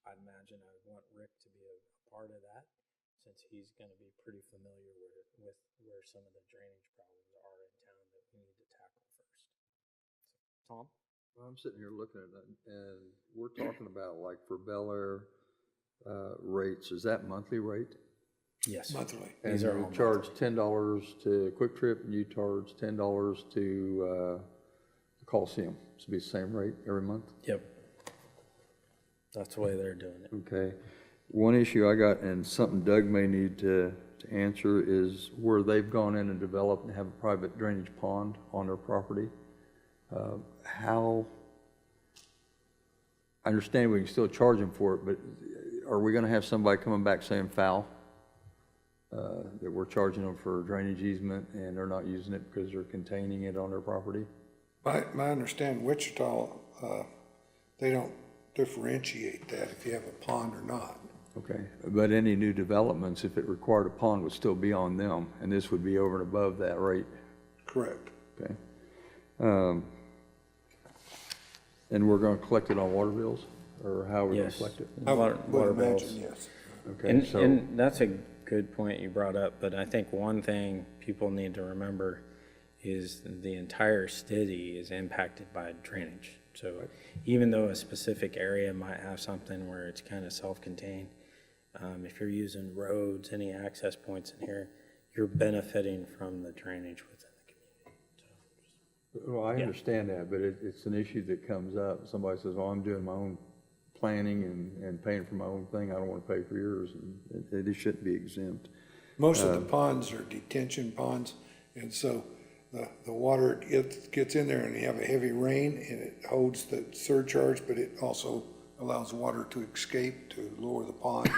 I'd imagine I would want Rick to be a part of that, since he's going to be pretty familiar with where some of the drainage problems are in town that we need to tackle first. So, Tom? Well, I'm sitting here looking at it, and we're talking about, like, for Bel Air rates, is that monthly rate? Yes. Monthly. And These are you all charge $10 to Quick Trip, and you charge $10 to the Coliseum. It should be the same rate every month? Yep. That's the way they're doing it. Okay. One issue I got, and something Doug may need to answer, is where they've gone in and developed and have a private drainage pond on their property. How, I understand we can still charge them for it, but are we going to have somebody coming back saying foul? That we're charging them for drainage easement and they're not using it because they're containing it on their property? My understanding, Wichita, they don't differentiate that if you have a pond or not. Okay, but any new developments, if it required a pond, would still be on them, and this would be over and above that rate? Correct. Okay. And we're going to collect it on water bills, or how are we going to Yes. collect it? I Water would bills. imagine, yes. Okay, And, so, and that's a good point you brought up, but I think one thing people need to remember is the entire city is impacted by drainage. So even though a specific area might have something where it's kind of self-contained, if you're using roads, any access points in here, you're benefiting from the drainage within the community. well, I understand that, but it's an issue that comes up. Somebody says, oh, I'm doing my own planning and paying for my own thing. I don't want to pay for yours, and it shouldn't be exempt. Most of the ponds are detention ponds, and so the water gets in there and you have a heavy rain and it holds the surcharge, but it also allows water to escape to lower the pond.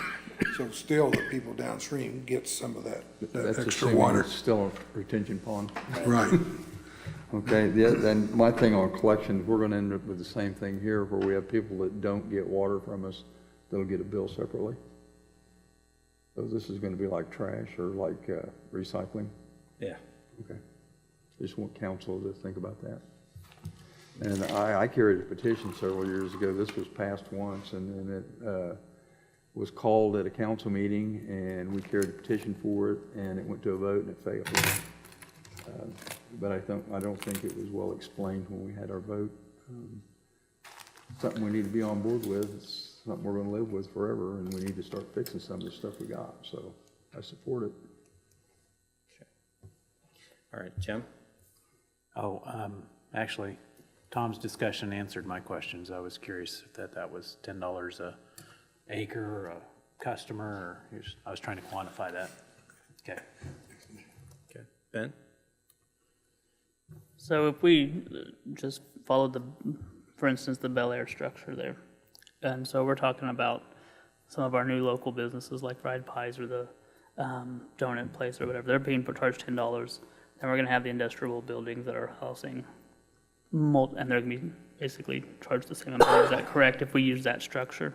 So still the people downstream get some of that That's extra assuming water. it's still a retention pond. Right. Okay, then my thing on collections, we're going to end up with the same thing here, where we have people that don't get water from us, they'll get a bill separately. So this is going to be like trash or like recycling? Yeah. Okay. Just want council to think about that. And I carried a petition several years ago. This was passed once, and then it was called at a council meeting, and we carried a petition for it, and it went to a vote, and it failed. But I don't think it was well explained when we had our vote. Something we need to be on board with. It's something we're going to live with forever, and we need to start fixing some of the stuff we got. So I support it. All right, Jim? Oh, actually, Tom's discussion answered my questions. I was curious if that was $10 a acre or a customer, or I was trying to quantify that. Okay. Okay. Ben? So if we just followed for instance, the Bel Air structure there, and so we're talking about some of our new local businesses like Fried Pies or the donut place or whatever, they're being charged $10. Then we're gonna have the industrial buildings that are housing and they're gonna be basically charged the same amount. Is that correct if we use that structure?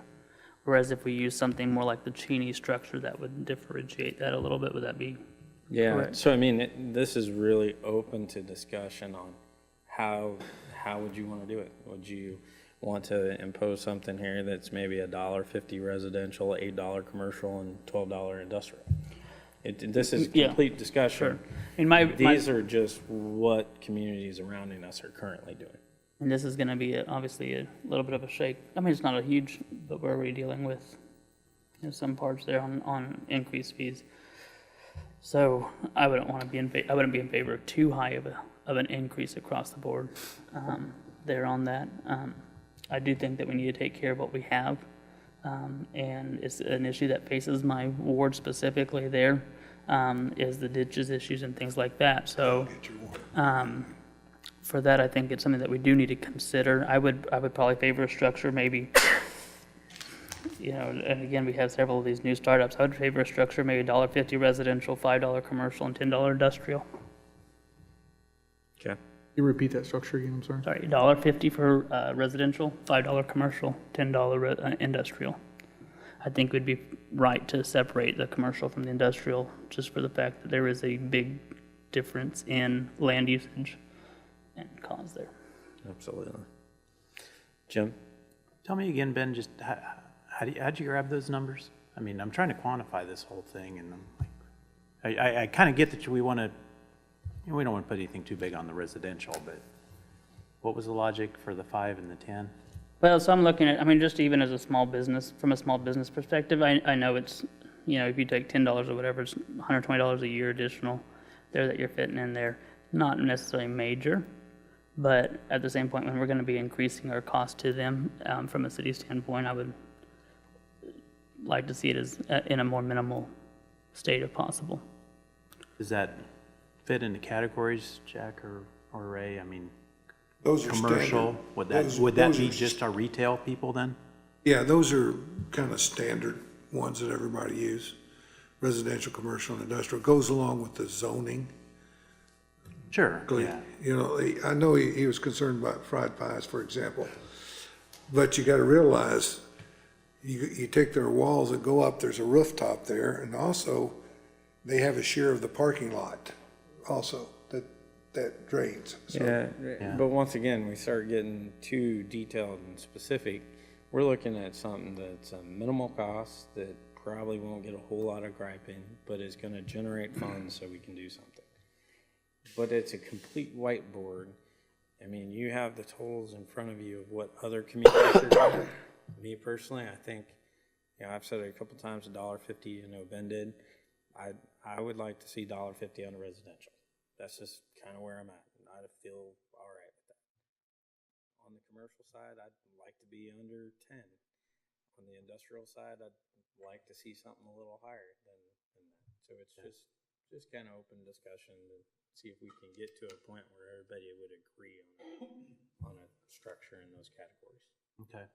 Whereas if we use something more like the Cheney structure, that would differentiate that a little bit, would that be? Yeah, Correct. so I mean, this is really open to discussion on how would you want to do it? Would you want to impose something here that's maybe $1.50 residential, $8 commercial, and $12 industrial? This is Yeah, complete discussion. Sure. I mean, These are just what communities surrounding us are currently doing. and this is gonna be obviously a little bit of a shake. I mean, it's not a huge, but we're already dealing with, some parts there on increased fees. So I wouldn't want to be I wouldn't be in favor of too high of an increase across the board, there on that. I do think that we need to take care of what we have. And it's an issue that faces my ward specifically there, is the ditches issues and things like that. So, for that, I think it's something that we do need to consider. I would probably favor a structure maybe, and again, we have several of these new startups. I would favor a structure, maybe $1.50 residential, $5 commercial, and $10 industrial. Okay. You repeat that structure again, I'm sorry? Sorry, $1.50 for residential, $5 commercial, $10 industrial. I think it would be right to separate the commercial from the industrial, just for the fact that there is a big difference in land usage and cost there. Absolutely. Jim? Tell me again, Ben, just how'd you grab those numbers? I mean, I'm trying to quantify this whole thing, and I'm like, I kind of get that we want to, we don't want to put anything too big on the residential, but what was the logic for the 5 and the 10? Well, so I'm looking at, I mean, just even as a small business, from a small business perspective, I know it's, if you take $10 or whatever, it's $120 a year additional there that you're fitting in there. Not necessarily major, but at the same point, when we're going to be increasing our cost to them, from a city standpoint, I would like to see it as in a more minimal state if possible. Does that fit into categories, Jack or Ray? I mean, Those are commercial, standard. would that Those be are just our retail people then? Yeah, those are kind of standard ones that everybody use. Residential, commercial, and industrial goes along with the zoning. Sure, yeah. I know he was concerned about fried pies, for example. But you got to realize, you take their walls that go up, there's a rooftop there, and also they have a share of the parking lot also that drains. So, Yeah, but once again, we start getting too detailed and specific. We're looking at something that's a minimal cost that probably won't get a whole lot of griping, but is going to generate funds so we can do something. But it's a complete whiteboard. I mean, you have the totals in front of you of what other communities are doing. Me personally, I think, I've said it a couple times, $1.50, Ben did. I would like to see $1.50 on a residential. That's just kind of where I'm at. I feel all right with that. On the commercial side, I'd like to be under 10. On the industrial side, I'd like to see something a little higher than that. So it's just kind of open discussion to see if we can get to a point where everybody would agree on a structure in those categories. Okay.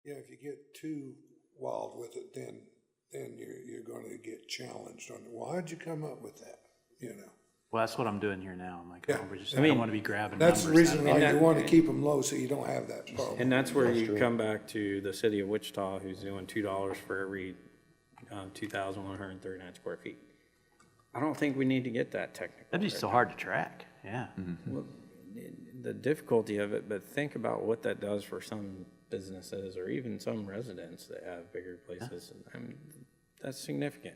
yeah, if you get too wild with it, then you're going to get challenged on it. Well, how'd you come up with that? Well, that's what I'm doing here now. I'm like, Yeah. I don't want to be grabbing That's the numbers. reason why you want to keep them low, so you don't have that problem. And that's where you come back to the city of Wichita, who's doing $2 for every 2,139 square feet. I don't think we need to get that technical. That'd be so hard to track, yeah. Well, the difficulty of it, but think about what that does for some businesses or even some residents that have bigger places. I mean, that's significant.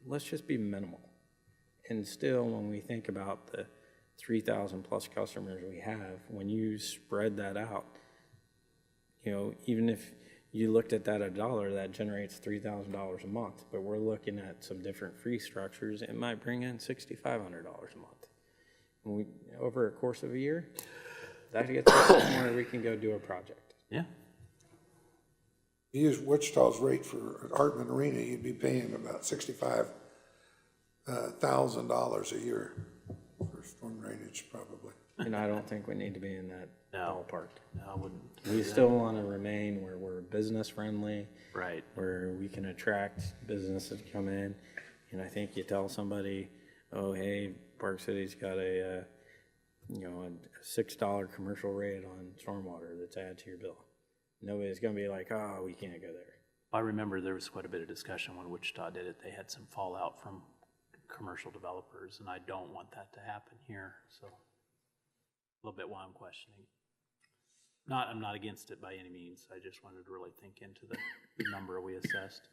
Let's just be minimal. And still, when we think about the 3,000 plus customers we have, when you spread that out, even if you looked at that $1, that generates $3,000 a month. But we're looking at some different fee structures. It might bring in $6,500 a month. Over a course of a year, that gets us somewhere we can go do a project. Yeah. You use Wichita's rate for Hartman Arena, you'd be paying about $65,000 a year for storm drainage, probably. And I don't think we need to be in that ballpark. No, I wouldn't. We still want to remain where we're business friendly. Right. Where we can attract businesses to come in. And I think you tell somebody, oh, hey, Park City's got a $6 commercial rate on stormwater that's added to your bill. Nobody's going to be like, oh, we can't go there. I remember there was quite a bit of discussion when Wichita did it. They had some fallout from commercial developers, and I don't want that to happen here, so a little bit why I'm questioning. I'm not against it by any means. I just wanted to really think into the number we assessed.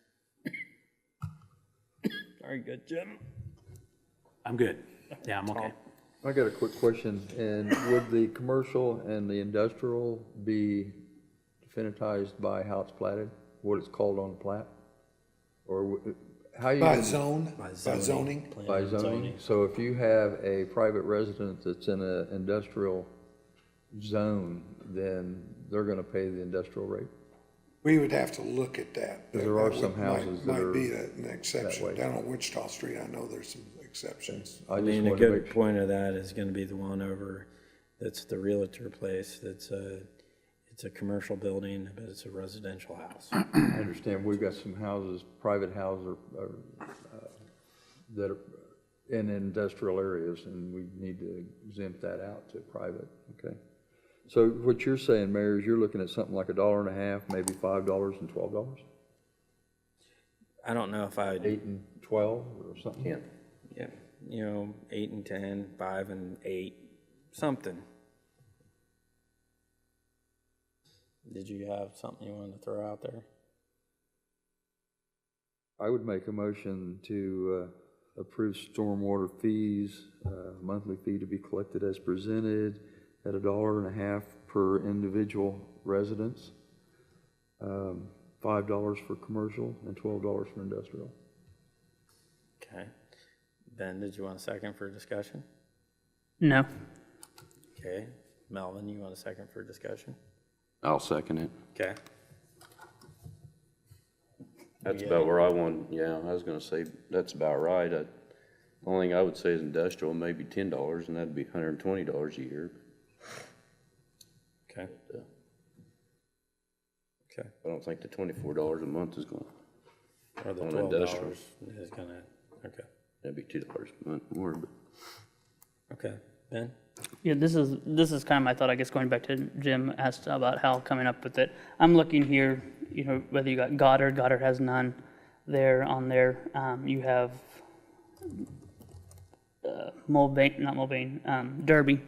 Very good, Jim. I'm good. Yeah, I'm okay. I got a quick question, and would the commercial and the industrial be definitized by how it's platted, what it's called on the plat? Or how you? By zone, by zoning. By zoning? So if you have a private residence that's in an industrial zone, then they're gonna pay the industrial rate? We would have to look at that. There are That some houses that Might be are an exception. way. Down on Wichita Street, I know there's some exceptions. I I just mean, a wanted to good make point of that is gonna be the one over, that's the realtor place, it's a commercial building, but it's a residential house. I understand, we've got some houses, private houses, that are in industrial areas, and we need to exempt that out to private, okay? So what you're saying, Mayor, is you're looking at something like $1.50, maybe $5 and $12? I don't know if I would, 8 and 12 or something? yeah, 8 and 10, 5 and 8, something. Did you have something you wanted to throw out there? I would make a motion to approve stormwater fees, monthly fee to be collected as presented at $1.50 per individual residence, $5 for commercial and $12 for industrial. Okay. Ben, did you want a second for discussion? No. Okay. Melvin, you want a second for discussion? I'll second it. Okay. That's about where I want, yeah, I was gonna say, that's about right. The only thing I would say is industrial, maybe $10, and that'd be $120 a year. Okay. Okay. I don't think the $24 a month is going, Or the On $12 industrial. is gonna, okay. that'd be $2 a month more, but. Okay. Ben? Yeah, this is kind of my thought, I guess, going back to Jim asked about how coming up with it. I'm looking here, whether you got Goddard has none there on there. You have Derby.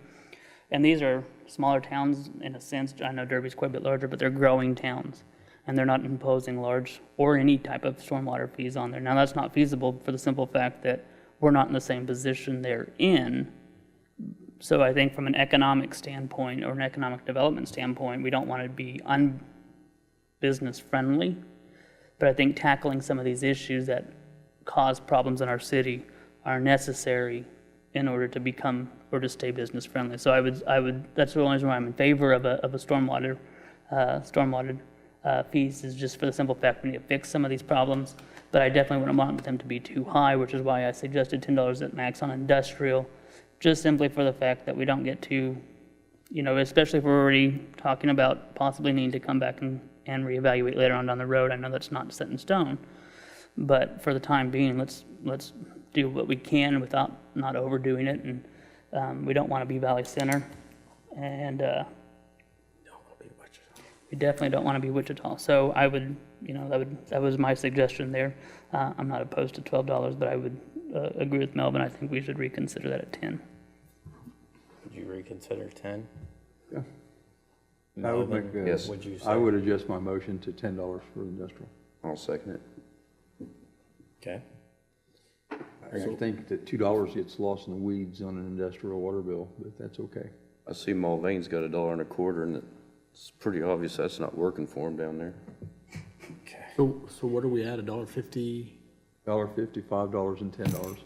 And these are smaller towns in a sense. I know Derby's quite a bit larger, but they're growing towns. And they're not imposing large or any type of stormwater fees on there. Now, that's not feasible for the simple fact that we're not in the same position they're in. So I think from an economic standpoint or an economic development standpoint, we don't want to be un-business friendly. But I think tackling some of these issues that cause problems in our city are necessary in order to become or to stay business friendly. So I would that's the only reason why I'm in favor of a stormwater fees, is just for the simple fact we need to fix some of these problems. But I definitely wouldn't want them to be too high, which is why I suggested $10 at max on industrial, just simply for the fact that we don't get too, especially if we're already talking about possibly needing to come back and reevaluate later on down the road. I know that's not set in stone, but for the time being, let's do what we can without not overdoing it. And we don't want to be Valley Center, and we definitely don't want to be Wichita. So I would, that was my suggestion there. I'm not opposed to $12, but I would agree with Melvin. I think we should reconsider that at 10. Would you reconsider 10? Yeah. I would Melvin, make, Yes. would you say? I would adjust my motion to $10 for industrial. I'll second it. Okay. I think that $2 gets lost in the weeds on an industrial water bill, but that's okay. I see Mulvane's got $1.25, and it's pretty obvious that's not working for him down there. Okay. So what are we at, $1.50? $1.50, $5, and $10.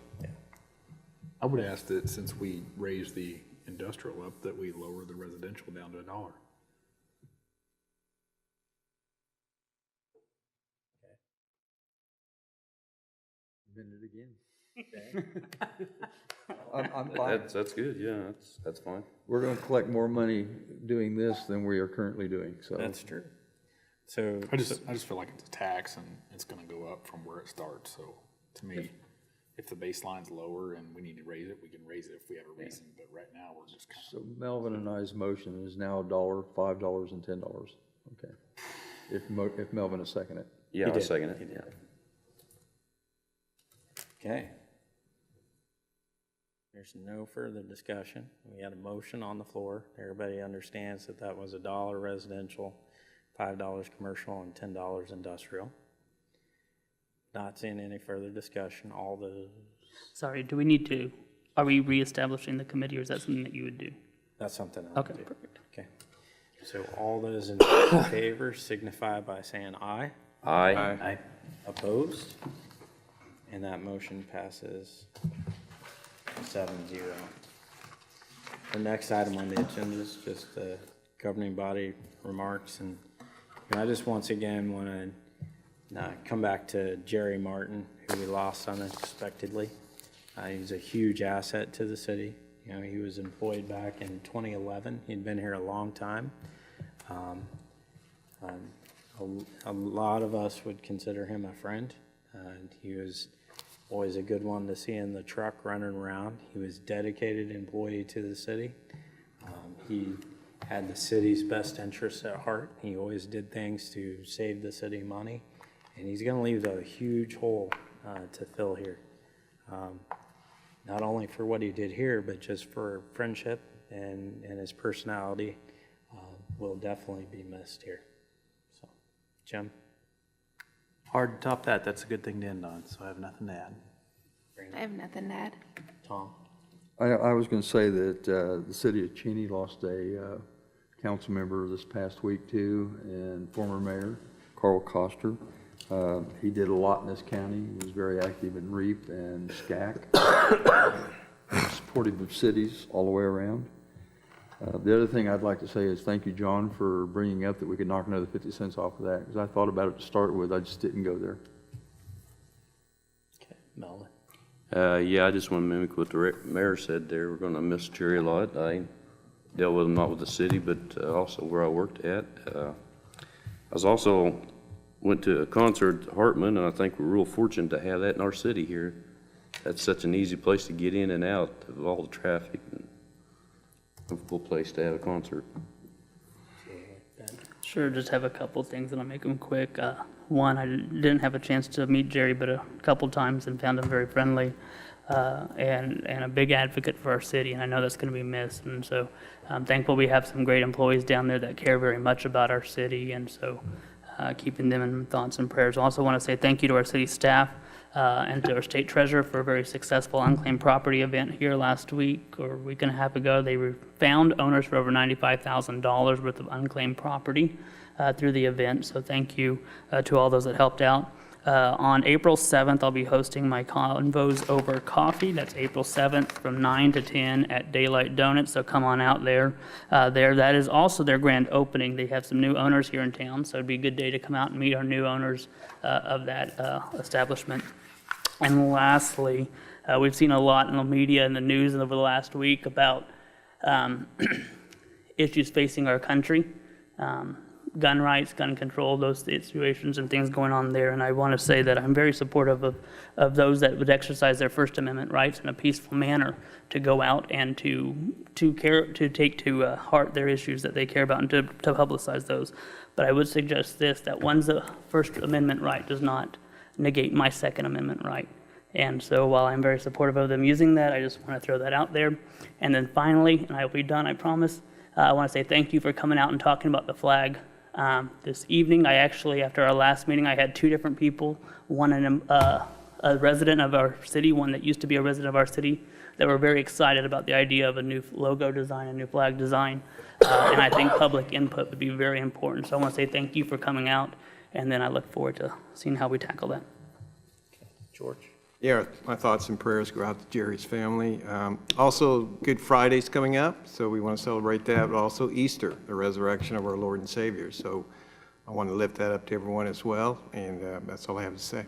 I would ask that since we raised the industrial up, that we lower the residential down to $1. Bend it again. I'm fine. That's good, yeah, that's fine. We're gonna collect more money doing this than we are currently doing, so. That's true. So, I just feel like it's a tax and it's gonna go up from where it starts, so to me, if the baseline's lower and we need to raise it, we can raise it if we have a reason, but right now, we're just kind So Melvin and I's motion is now $1, $5, and $10. Okay. If Melvin is second it. Yeah, He I'll did. second He it, did. yeah. okay. There's no further discussion. We had a motion on the floor. Everybody understands that that was $1 residential, $5 commercial, and $10 industrial. Not seeing any further discussion, all those, Sorry, are we reestablishing the committee, or is that something that you would do? that's something I'll Okay, do. perfect. Okay. So all those in favor signify by saying aye. Aye. Aye. Opposed? And that motion passes 7-0. The next item on the agenda is just the governing body remarks, and I just once again want to come back to Jerry Martin, who we lost unexpectedly. He's a huge asset to the city. You know, he was employed back in 2011. He'd been here a long time. A lot of us would consider him a friend. He was always a good one to see in the truck running around. He was a dedicated employee to the city. He had the city's best interests at heart. He always did things to save the city money, and he's going to leave a huge hole to fill here. Not only for what he did here, but just for friendship and his personality will definitely be missed here. So, Jim? Hard to top that. That's a good thing to end on, so I have nothing to add. I have nothing to add. Tom? I was going to say that the city of Cheney lost a council member this past week too, and former mayor Carl Koster. He did a lot in this county. He was very active in REAP and SCAC, supportive of cities all the way around. The other thing I'd like to say is thank you, John, for bringing up that we could knock another 50 cents off of that, because I thought about it to start with. I just didn't go there. Okay, Melvin? Yeah, I just want to mimic what the mayor said there. We're going to miss Jerry a lot. I dealt with him not with the city, but also where I worked at. Went to a concert at Hartman, and I think we're real fortunate to have that in our city here. That's such an easy place to get in and out of all the traffic. A cool place to have a concert. Sure, just have a couple things and I'll make them quick. One, I didn't have a chance to meet Jerry but a couple times and found him very friendly and a big advocate for our city, and I know that's going to be missed. And so I'm thankful we have some great employees down there that care very much about our city, and so keeping them in thoughts and prayers. I also want to say thank you to our city staff and to our state treasurer for a very successful unclaimed property event here last week or a week and a half ago. They found owners for over $95,000 worth of unclaimed property through the event, so thank you to all those that helped out. On April 7th, I'll be hosting my Convos Over Coffee. That's April 7th from 9 to 10 at Daylight Donuts, so come on out there. That is also their grand opening. They have some new owners here in town, so it'd be a good day to come out and meet our new owners of that establishment. And lastly, we've seen a lot in the media and the news over the last week about issues facing our country. Gun rights, gun control, those situations and things going on there. And I want to say that I'm very supportive of those that would exercise their First Amendment rights in a peaceful manner to go out and to take to heart their issues that they care about and to publicize those. But I would suggest this, that one's a First Amendment right does not negate my Second Amendment right. And so while I'm very supportive of them using that, I just want to throw that out there. And then finally, and I will be done, I promise, I want to say thank you for coming out and talking about the flag. This evening, I actually, after our last meeting, I had two different people, one a resident of our city, one that used to be a resident of our city, that were very excited about the idea of a new logo design, a new flag design, and I think public input would be very important. So I want to say thank you for coming out, and then I look forward to seeing how we tackle that. George? Yeah, my thoughts and prayers go out to Jerry's family. Also, Good Friday's coming up, so we want to celebrate that, but also Easter, the resurrection of our Lord and Savior. So I want to lift that up to everyone as well, and that's all I have to say.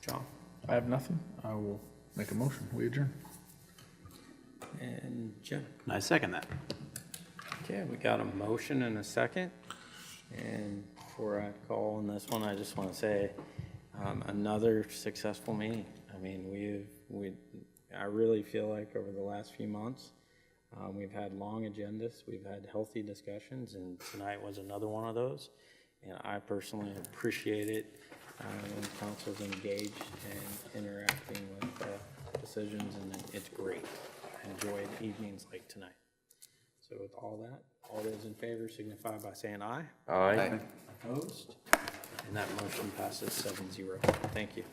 John? I have nothing. I will make a motion. We adjourn. And Jim? I second that. Okay, we got a motion and a second. And before I call on this one, I just want to say another successful meeting. I mean, I really feel like over the last few months, we've had long agendas, we've had healthy discussions, and tonight was another one of those. And I personally appreciate it when council's engaged and interacting with decisions, and it's great. I enjoyed evenings like tonight. So with all that, all those in favor signify by saying aye. Aye. Opposed? And that motion passes 7-0. Thank you.